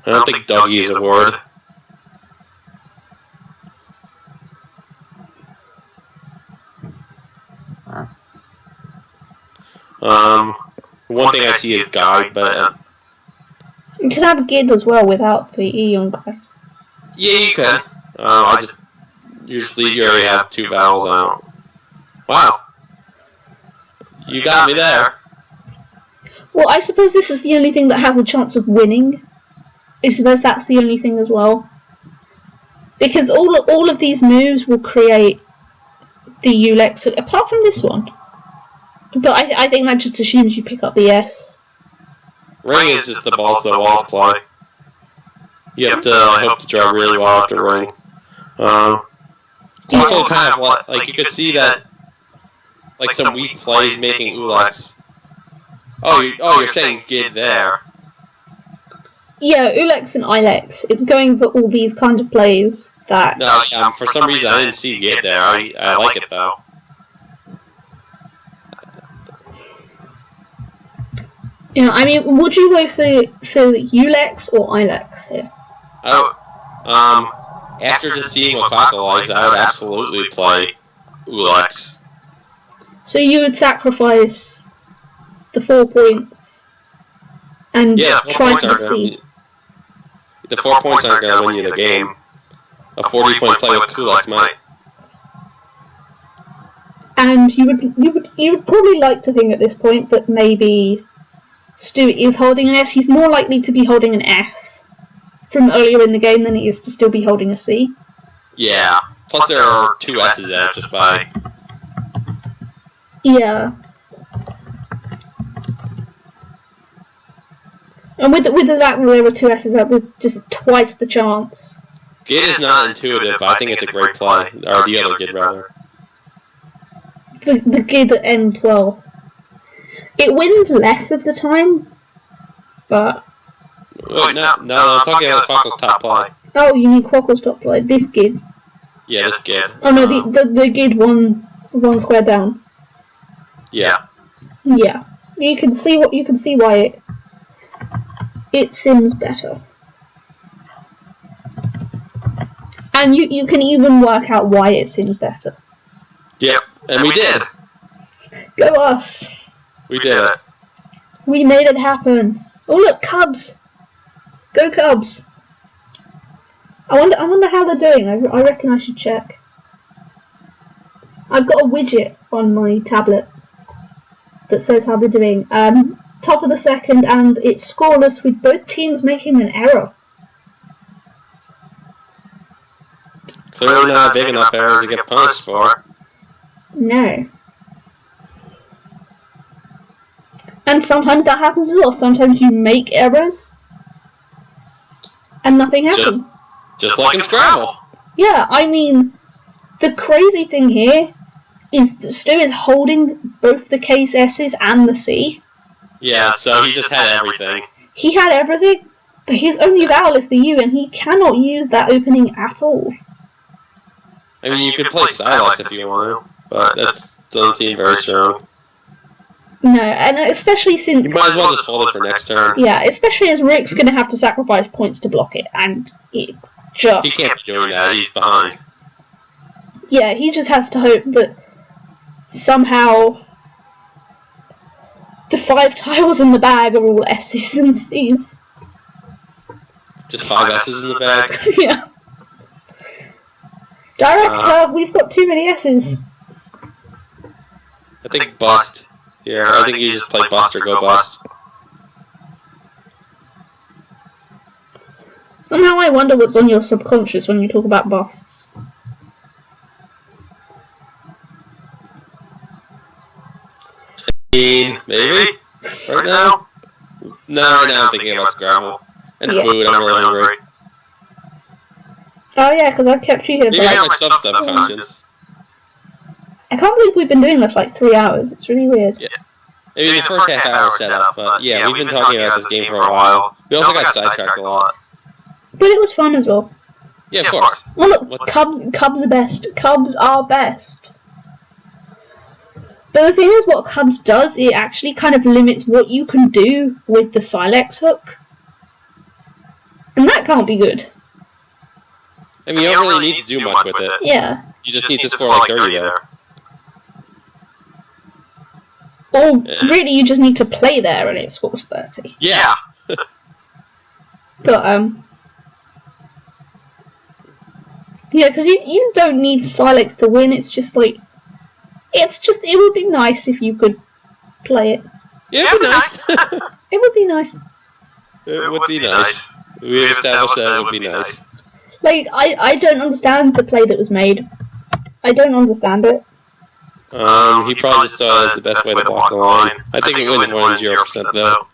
[SPEAKER 1] I don't think Dougie is a ward. One thing I see is guide, but
[SPEAKER 2] you can have Gid as well without the E on guide.
[SPEAKER 1] Yeah, you could. I just usually you already have 2 vowels out. Wow, you got me there.
[SPEAKER 2] Well, I suppose this is the only thing that has a chance of winning. I suppose that's the only thing as well, because all of these moves will create the Ulex, apart from this one. But I think that just assumes you pick up the S.
[SPEAKER 1] Ring is just the balls to the walls play. You have to hope to draw really well after ring. Quackle kind of like you could see that, like some weak plays making Ulex. Oh, you're saying Gid there.
[SPEAKER 2] Yeah, Ulex and Ilex. It's going for all these kind of plays that...
[SPEAKER 1] No, for some reason I didn't see Gid there. I like it though.
[SPEAKER 2] Yeah, I mean, would you go for Ulex or Ilex here?
[SPEAKER 1] After just seeing what Quackle likes, I would absolutely play Ulex.
[SPEAKER 2] So you would sacrifice the 4 points and try to see.
[SPEAKER 1] The 4 points aren't going to win you the game. A 40-point play with Ulex might.
[SPEAKER 2] And you would probably like to think at this point that maybe Stu is holding an S. He's more likely to be holding an S from earlier in the game than he is to still be holding a C.
[SPEAKER 1] Yeah. Plus there are 2 S's there just by...
[SPEAKER 2] Yeah. And with the fact that there were 2 S's out, there's just twice the chance.
[SPEAKER 1] Gid is not intuitive, but I think it's a great play. Or the other Gid, rather.
[SPEAKER 2] The Gid at M12. It wins less of the time, but...
[SPEAKER 1] Wait, no, I'm talking about Quackle's top play.
[SPEAKER 2] Oh, you mean Quackle's top play? This Gid?
[SPEAKER 1] Yeah, this Gid.
[SPEAKER 2] Oh no, the Gid one square down.
[SPEAKER 1] Yeah.
[SPEAKER 2] Yeah. You can see why it seems better. And you can even work out why it seems better.
[SPEAKER 1] Yep, and we did.
[SPEAKER 2] Go us.
[SPEAKER 1] We did it.
[SPEAKER 2] We made it happen. Oh look, Cubs. Go Cubs. I wonder how they're doing. I reckon I should check. I've got a widget on my tablet that says how they're doing. Top of the second, and it's scoreless with both teams making an error.
[SPEAKER 1] Clearly not a big enough error to get punished for.
[SPEAKER 2] No. And sometimes that happens as well. Sometimes you make errors and nothing happens.
[SPEAKER 1] Just like in Scrabble.
[SPEAKER 2] Yeah, I mean, the crazy thing here is that Stu is holding both the case S's and the C.
[SPEAKER 1] Yeah, so he just had everything.
[SPEAKER 2] He had everything, But his only vowel is the U, and he cannot use that opening at all.
[SPEAKER 1] I mean, you could play Silex if you want to, but that doesn't seem very strong.
[SPEAKER 2] No, and especially since...
[SPEAKER 1] You might as well just hold it for next turn.
[SPEAKER 2] Yeah, especially as Rick's going to have to sacrifice points to block it, and it just...
[SPEAKER 1] He can't be doing that, he's behind.
[SPEAKER 2] Yeah, he just has to hope that somehow the 5 tiles in the bag are all S's and C's.
[SPEAKER 1] Just 5 S's in the bag?
[SPEAKER 2] Yeah. Director, we've got too many S's.
[SPEAKER 1] I think bust. Here, I think you just play bust or go bust.
[SPEAKER 2] Somehow I wonder what's on your subconscious when you talk about busts.
[SPEAKER 1] Maybe? Right now? No, right now I'm thinking about Scrabble. And food, I'm really hungry.
[SPEAKER 2] Oh yeah, because I've kept you here.
[SPEAKER 1] Maybe I have my subconscious.
[SPEAKER 2] I can't believe we've been doing this like 3 hours. It's really weird.
[SPEAKER 1] Yeah. Maybe the first half hour setup, but yeah, we've been talking about this game for a while. We also got sidetracked a lot.
[SPEAKER 2] But it was fun as well.
[SPEAKER 1] Yeah, of course.
[SPEAKER 2] Well look, Cubs are best. Cubs are best. But the thing is, what Cubs does, it actually kind of limits what you can do with the Silex hook. And that can't be good.
[SPEAKER 1] I mean, you don't really need to do much with it.
[SPEAKER 2] Yeah.
[SPEAKER 1] You just need to score like 30 there.
[SPEAKER 2] Or really, you just need to play there and it scores 30.
[SPEAKER 1] Yeah.
[SPEAKER 2] But yeah, because you don't need Silex to win. It's just like, it would be nice if you could play it.
[SPEAKER 1] Yeah, it would be nice.
[SPEAKER 2] It would be nice.
[SPEAKER 1] It would be nice. We've established that it would be nice.
[SPEAKER 2] Like, I don't understand the play that was made. I don't understand it.
[SPEAKER 1] He probably just thought it was the best way to block the line. I think it wins more than 0% though.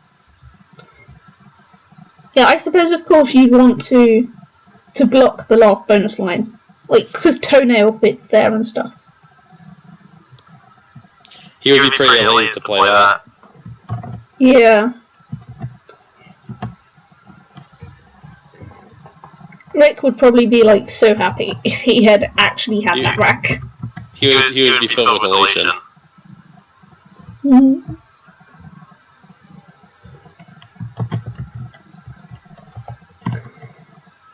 [SPEAKER 2] Yeah, I suppose of course you'd want to block the last bonus line. Like, because Toenail fits there and stuff.
[SPEAKER 1] He would be pretty elite to play that.
[SPEAKER 2] Yeah. Rick would probably be like so happy if he had actually had that rack.
[SPEAKER 1] He would be filled with elation.
[SPEAKER 2] Mm.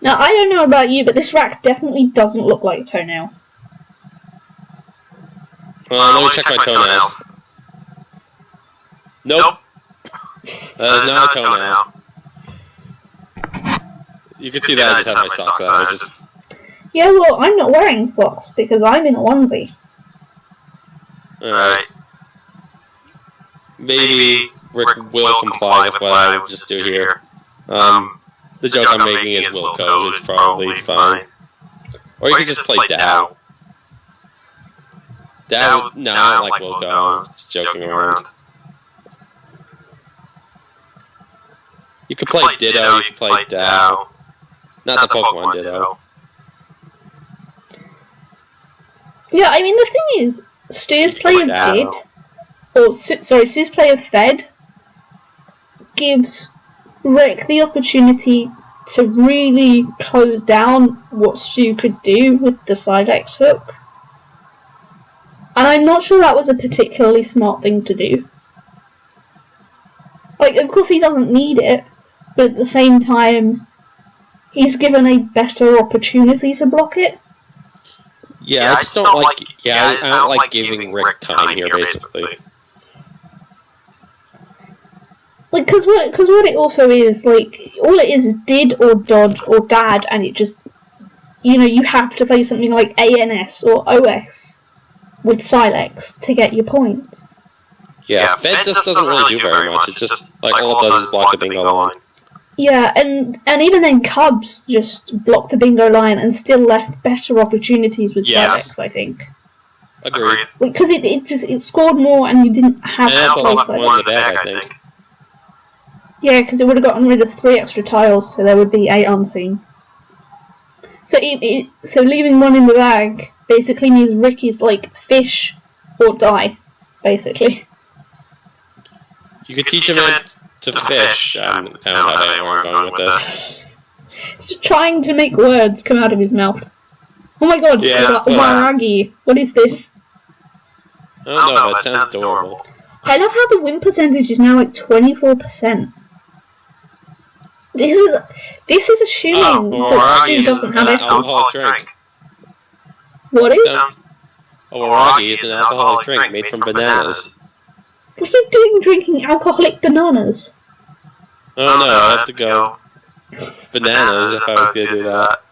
[SPEAKER 2] Now I don't know about you, but this rack definitely doesn't look like Toenail.
[SPEAKER 1] Let me check my toenails. Nope. That is not a toenail. You can see that I just have my socks on.
[SPEAKER 2] Yeah, well, I'm not wearing socks because I'm in a onesie.
[SPEAKER 1] Alright. Maybe Rick will comply with what I would just do here. The joke I'm making is Wilco, who's probably fine. Or you could just play Dow. Dow, no, I don't like Wilco, I'm just joking around. You could play Ditto, you could play Dow. Not the Pokemon Ditto.
[SPEAKER 2] Yeah, I mean, the thing is, Stu's play of Did, or Stu's play of Fed, gives Rick the opportunity to really close down what Stu could do with the Silex hook. And I'm not sure that was a particularly smart thing to do. Like, of course he doesn't need it, but at the same time, he's given a better opportunity to block it.
[SPEAKER 1] Yeah, I just don't like. Yeah, I don't like giving Rick time here, basically.
[SPEAKER 2] Like, cause what it also is, like, all it is did or dodge or dad, and it just, you know, you have to play something like ANS or OS with Silex to get your points.
[SPEAKER 1] Yeah, Fed just doesn't really do very much. It just, like, all it does is block the bingo line.
[SPEAKER 2] Yeah, and even then Cubs just blocked the bingo line and still left better opportunities with Silex, I think.
[SPEAKER 1] Agreed.
[SPEAKER 2] Because it scored more and you didn't have to play Silex.
[SPEAKER 1] More in the bag, I think.
[SPEAKER 2] Yeah, because it would have gotten rid of 3 extra tiles, so there would be 8 unseen. So so leaving 1 in the bag basically means Rick is like fish or die, basically.
[SPEAKER 1] You could teach him To fish. I don't have anywhere I'm going with this.
[SPEAKER 2] Just trying to make words come out of his mouth. Oh my god,
[SPEAKER 1] Yeah, that's what
[SPEAKER 2] Waragi. What is this?
[SPEAKER 1] I don't know, that sounds adorable.
[SPEAKER 2] I love how the win percentage is now like 24%. This is assuming that Stu doesn't have it.
[SPEAKER 1] Alcoholic drink.
[SPEAKER 2] What is?
[SPEAKER 1] A waragi is an alcoholic drink made from bananas.
[SPEAKER 2] What are you doing drinking alcoholic bananas?
[SPEAKER 1] Oh no, I have to go bananas if I was gonna do that.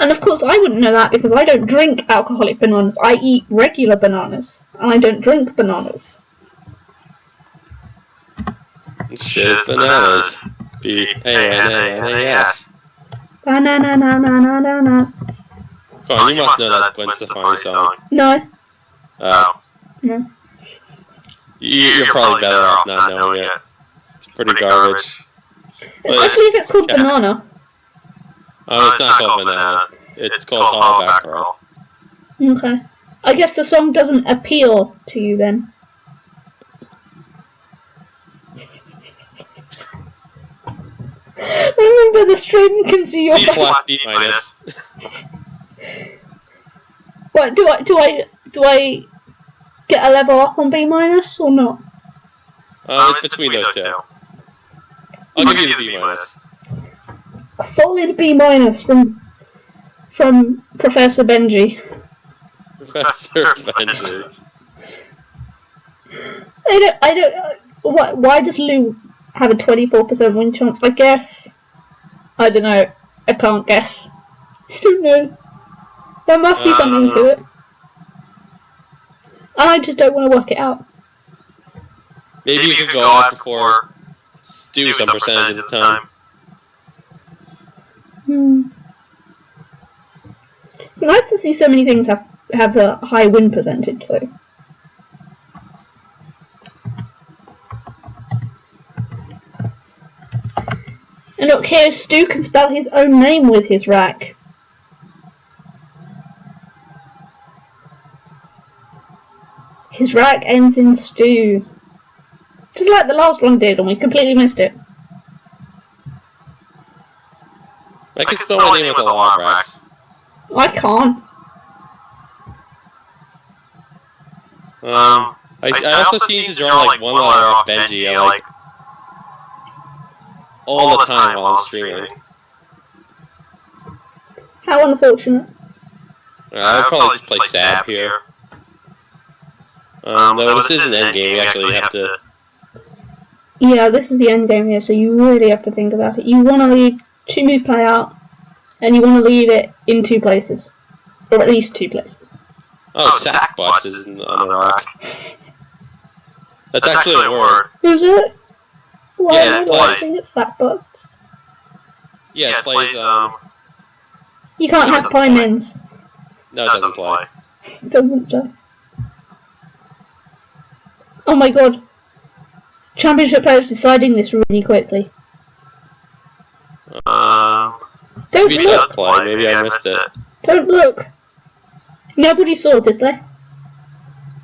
[SPEAKER 2] And of course I wouldn't know that because I don't drink alcoholic bananas. I eat regular bananas. And I don't drink bananas.
[SPEAKER 1] Shit is bananas. B-A-N-A-N-A-S.
[SPEAKER 2] Banana.
[SPEAKER 1] Come on, you must know that's Gwen Stefani song.
[SPEAKER 2] No.
[SPEAKER 1] Oh.
[SPEAKER 2] No.
[SPEAKER 1] You're probably better off not knowing it. It's pretty garbage.
[SPEAKER 2] Especially if it's called banana.
[SPEAKER 1] Oh, it's not called banana. It's called Hollaback Girl.
[SPEAKER 2] Okay. I guess the song doesn't appeal to you then. Remember the string can see your
[SPEAKER 1] C plus B minus.
[SPEAKER 2] What do I get a level up on B minus or not?
[SPEAKER 1] It's between those two. I'll give you the B minus.
[SPEAKER 2] A solid B minus from Professor Bnjy.
[SPEAKER 1] Professor Bnjy.
[SPEAKER 2] I don't. Why does Lou have a 24% win chance? I guess. I don't know. I can't guess. I don't know. There must be something to it. And I just don't want to work it out.
[SPEAKER 1] Maybe you could go out before Stu some percentage of the time.
[SPEAKER 2] It's nice to see so many things have a high win percentage though. And look here, Stu can spell his own name with his rack. His rack ends in Stu. Just like the last one did, and we completely missed it.
[SPEAKER 1] I can spell my name with a lot of racks.
[SPEAKER 2] I can't.
[SPEAKER 1] I also seem to draw like one letter off Bnjy like all the time while I'm streaming.
[SPEAKER 2] How unfortunate.
[SPEAKER 1] I'd probably just play Sab here. Though this is an endgame, we actually have to...
[SPEAKER 2] Yeah, this is the endgame here, so you really have to think about it. You want to leave 2 move play out, and you want to leave it in 2 places. Or at least 2 places.
[SPEAKER 1] Oh, sack butts is on the rock. That's actually a word.
[SPEAKER 2] Is it? Why
[SPEAKER 1] Yeah, it
[SPEAKER 2] am I
[SPEAKER 1] plays.
[SPEAKER 2] saying it's sack butts?
[SPEAKER 1] Yeah, it plays,
[SPEAKER 2] You can't have pie mins.
[SPEAKER 1] No, it doesn't play.
[SPEAKER 2] It doesn't play. Oh my god. Championship players deciding this really quickly. Don't
[SPEAKER 1] maybe it does
[SPEAKER 2] look!
[SPEAKER 1] play, maybe I missed it.
[SPEAKER 2] Don't look! Nobody saw, did they?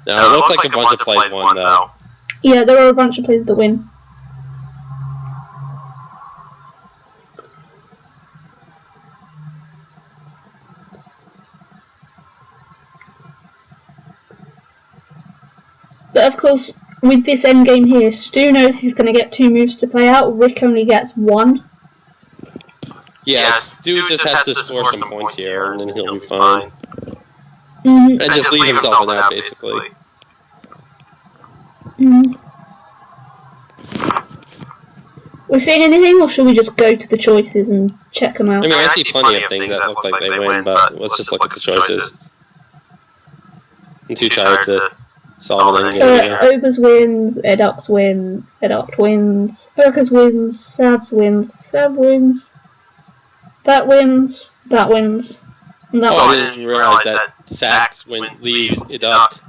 [SPEAKER 1] No, it looks like a bunch of plays won, though.
[SPEAKER 2] Yeah, there are a bunch of players that win. But of course, with this endgame here, Stu knows he's going to get 2 moves to play out. Rick only gets 1.
[SPEAKER 1] Yeah, Stu just has to score some points here, and then he'll be fine.
[SPEAKER 2] And
[SPEAKER 1] just leave himself in that, basically.
[SPEAKER 2] We seen anything, or should we just go to the choices and check them out?
[SPEAKER 1] I mean, I see plenty of things that look like they win, but let's just look at the choices. I'm too tired to solve an endgame here.
[SPEAKER 2] Obers wins, Edux wins, Educt wins, Herkers wins, Sabs wins, Sab wins, that wins, that wins, and that
[SPEAKER 1] I
[SPEAKER 2] wins.
[SPEAKER 1] didn't realize that Sax leaves Educt.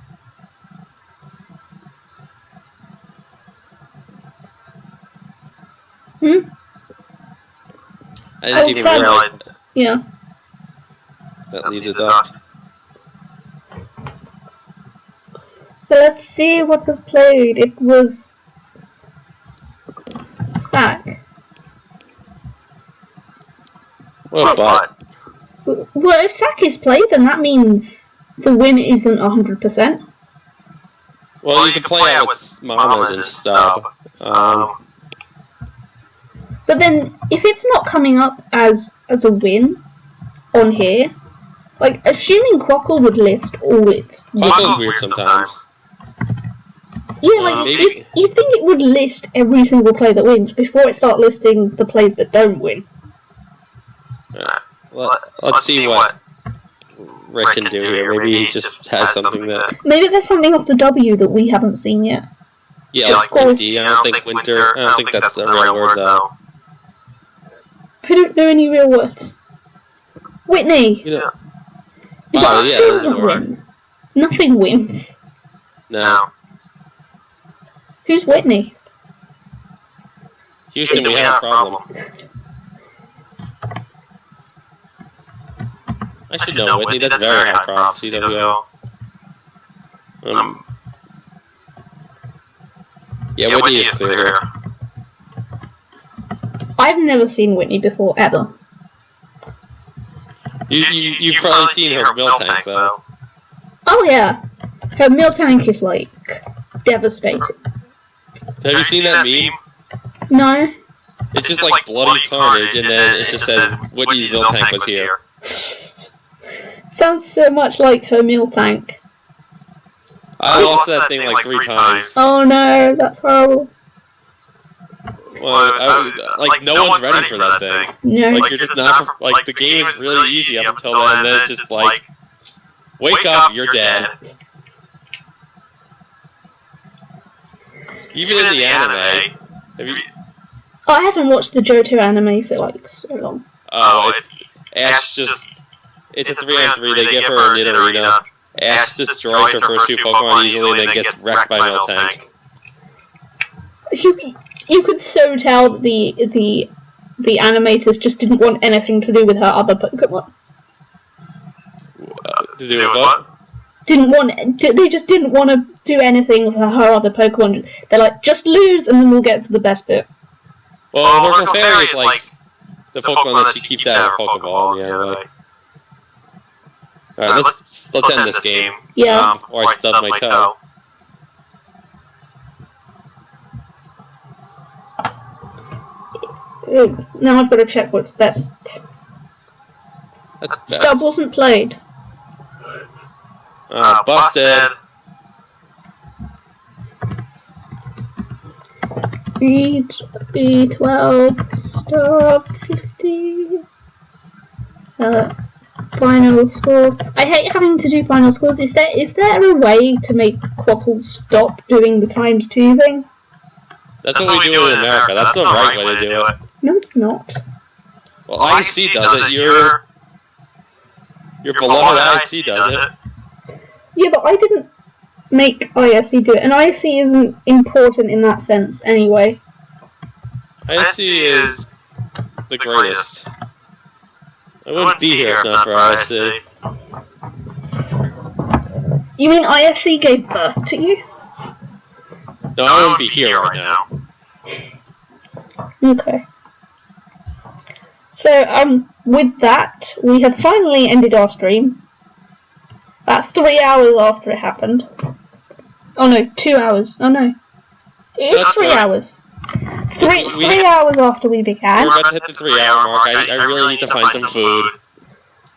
[SPEAKER 1] I didn't even realize that.
[SPEAKER 2] Yeah.
[SPEAKER 1] That leaves Educt.
[SPEAKER 2] So let's see what was played. It was Sack.
[SPEAKER 1] What but?
[SPEAKER 2] Well, if Sack is played, then that means the win isn't 100%.
[SPEAKER 1] Well, you can play it with mamas and stuff.
[SPEAKER 2] But then, if it's not coming up as a win on here, like, assuming Quackle would list all its wins.
[SPEAKER 1] Quackle's weird sometimes.
[SPEAKER 2] Yeah, like, you think it would list every single play that wins before it starts listing the plays that don't win.
[SPEAKER 1] Yeah. Let's see what Rick can do here. Maybe he just has something that...
[SPEAKER 2] Maybe there's something off the W that we haven't seen yet.
[SPEAKER 1] Yeah, like windy. I don't think winter... I don't think that's a real word, though.
[SPEAKER 2] I don't know any real words. Whitney!
[SPEAKER 1] You know...
[SPEAKER 2] Oh, yeah, that doesn't win. Nothing wins.
[SPEAKER 1] No.
[SPEAKER 2] Who's Whitney?
[SPEAKER 1] Houston, we have a problem. I should know Whitney. That's very high prof. CWO. Yeah, Whitney is clear here.
[SPEAKER 2] I've never seen Whitney before, ever.
[SPEAKER 1] You've probably seen her milk tank, though.
[SPEAKER 2] Oh, yeah. Her milk tank is, like, devastating.
[SPEAKER 1] Have you seen that meme?
[SPEAKER 2] No.
[SPEAKER 1] It's just like bloody carnage, and then it just says, Whitney's milk tank was here.
[SPEAKER 2] Sounds so much like her meal tank.
[SPEAKER 1] I lost that thing like 3 times.
[SPEAKER 2] Oh no, that's horrible.
[SPEAKER 1] Well, like no one's ready for that thing.
[SPEAKER 2] No.
[SPEAKER 1] Like you're just not. Like the game is really easy up until then, and then it's just like, wake up, you're dead. Even in the anime, have you?
[SPEAKER 2] Oh, I haven't watched the Johto anime for like so long.
[SPEAKER 1] Oh, Ash just. It's a 3-on-3, they give her a Nidorina. Ash destroys her first 2 Pokemon easily and then gets wrecked by Miltank.
[SPEAKER 2] You could so tell that the animators just didn't want anything to do with her other Pokemon.
[SPEAKER 1] To do with what?
[SPEAKER 2] They just didn't want to do anything with her other Pokemon. They're like, just lose and then we'll get to the best bit.
[SPEAKER 1] Well, her Clefairy is like the Pokemon that she keeps out of her Pokeball, yeah, Alright, let's end this game.
[SPEAKER 2] Yeah.
[SPEAKER 1] Before I stub my toe.
[SPEAKER 2] Now I've got to check what's best.
[SPEAKER 1] That's best.
[SPEAKER 2] Stub wasn't played.
[SPEAKER 1] Busted.
[SPEAKER 2] B12, stub, 50. Final scores. I hate having to do final scores. Is there a way to make Quackle stop doing the ×2 thing?
[SPEAKER 1] That's what we do in America. That's the right way to do it.
[SPEAKER 2] No, it's not.
[SPEAKER 1] Well, IC does it. Your beloved IC does it.
[SPEAKER 2] Yeah, but I didn't make ISC do it, and ISC isn't important in that sense anyway.
[SPEAKER 1] ISC is the greatest. I wouldn't be here if not for ISC.
[SPEAKER 2] You mean ISC gave birth to you?
[SPEAKER 1] No, I wouldn't be here right now.
[SPEAKER 2] Okay. So, with that, we have finally ended our stream. About 3 hours after it happened. Oh no, 2 hours. Oh no. It is 3 hours. 3 hours after we began.
[SPEAKER 1] We're about to hit the 3 hour mark. I really need to find some food.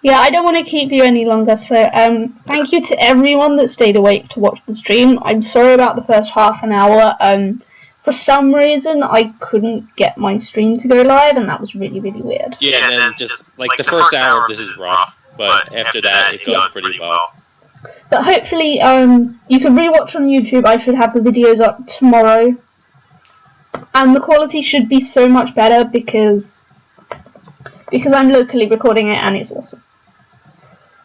[SPEAKER 2] Yeah, I don't want to keep you any longer, so thank you to everyone that stayed awake to watch the stream. I'm sorry about the first half an hour. For some reason, I couldn't get my stream to go live, and that was really, really weird.
[SPEAKER 1] Yeah, and then just, like, the first hour of this is rough, but after that, it goes pretty well.
[SPEAKER 2] But hopefully, you can rewatch on YouTube. I should have the videos up tomorrow. And the quality should be so much better because I'm locally recording it and it's awesome.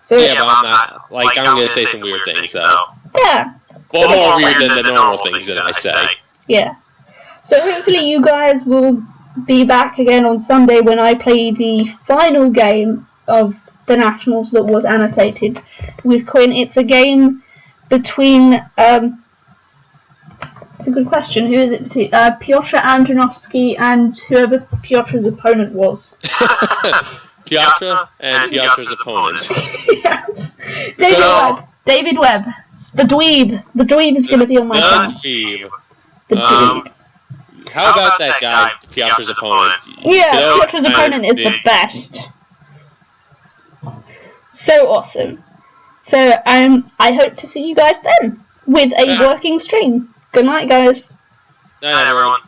[SPEAKER 2] So
[SPEAKER 1] yeah, but I'm not, like, I'm gonna say some weird things, though.
[SPEAKER 2] Yeah.
[SPEAKER 1] Well, more weird than the normal things that I say.
[SPEAKER 2] Yeah. So hopefully you guys will be back again on Sunday when I play the final game of the Nationals that was annotated with Quinn. It's a game between it's a good question. Who is it between? Piotr Andronovsky and whoever Piotr's opponent was.
[SPEAKER 1] Piotr and Piotr's opponent.
[SPEAKER 2] Yes. David Webb. The dweeb. The dweeb is going to be on my side.
[SPEAKER 1] Dweeb.
[SPEAKER 2] The dweeb.
[SPEAKER 1] How about that guy, Piotr's opponent?
[SPEAKER 2] Yeah, Piotr's opponent is the best. So awesome. So I hope to see you guys then with a working stream. Good night, guys.
[SPEAKER 1] Night, everyone.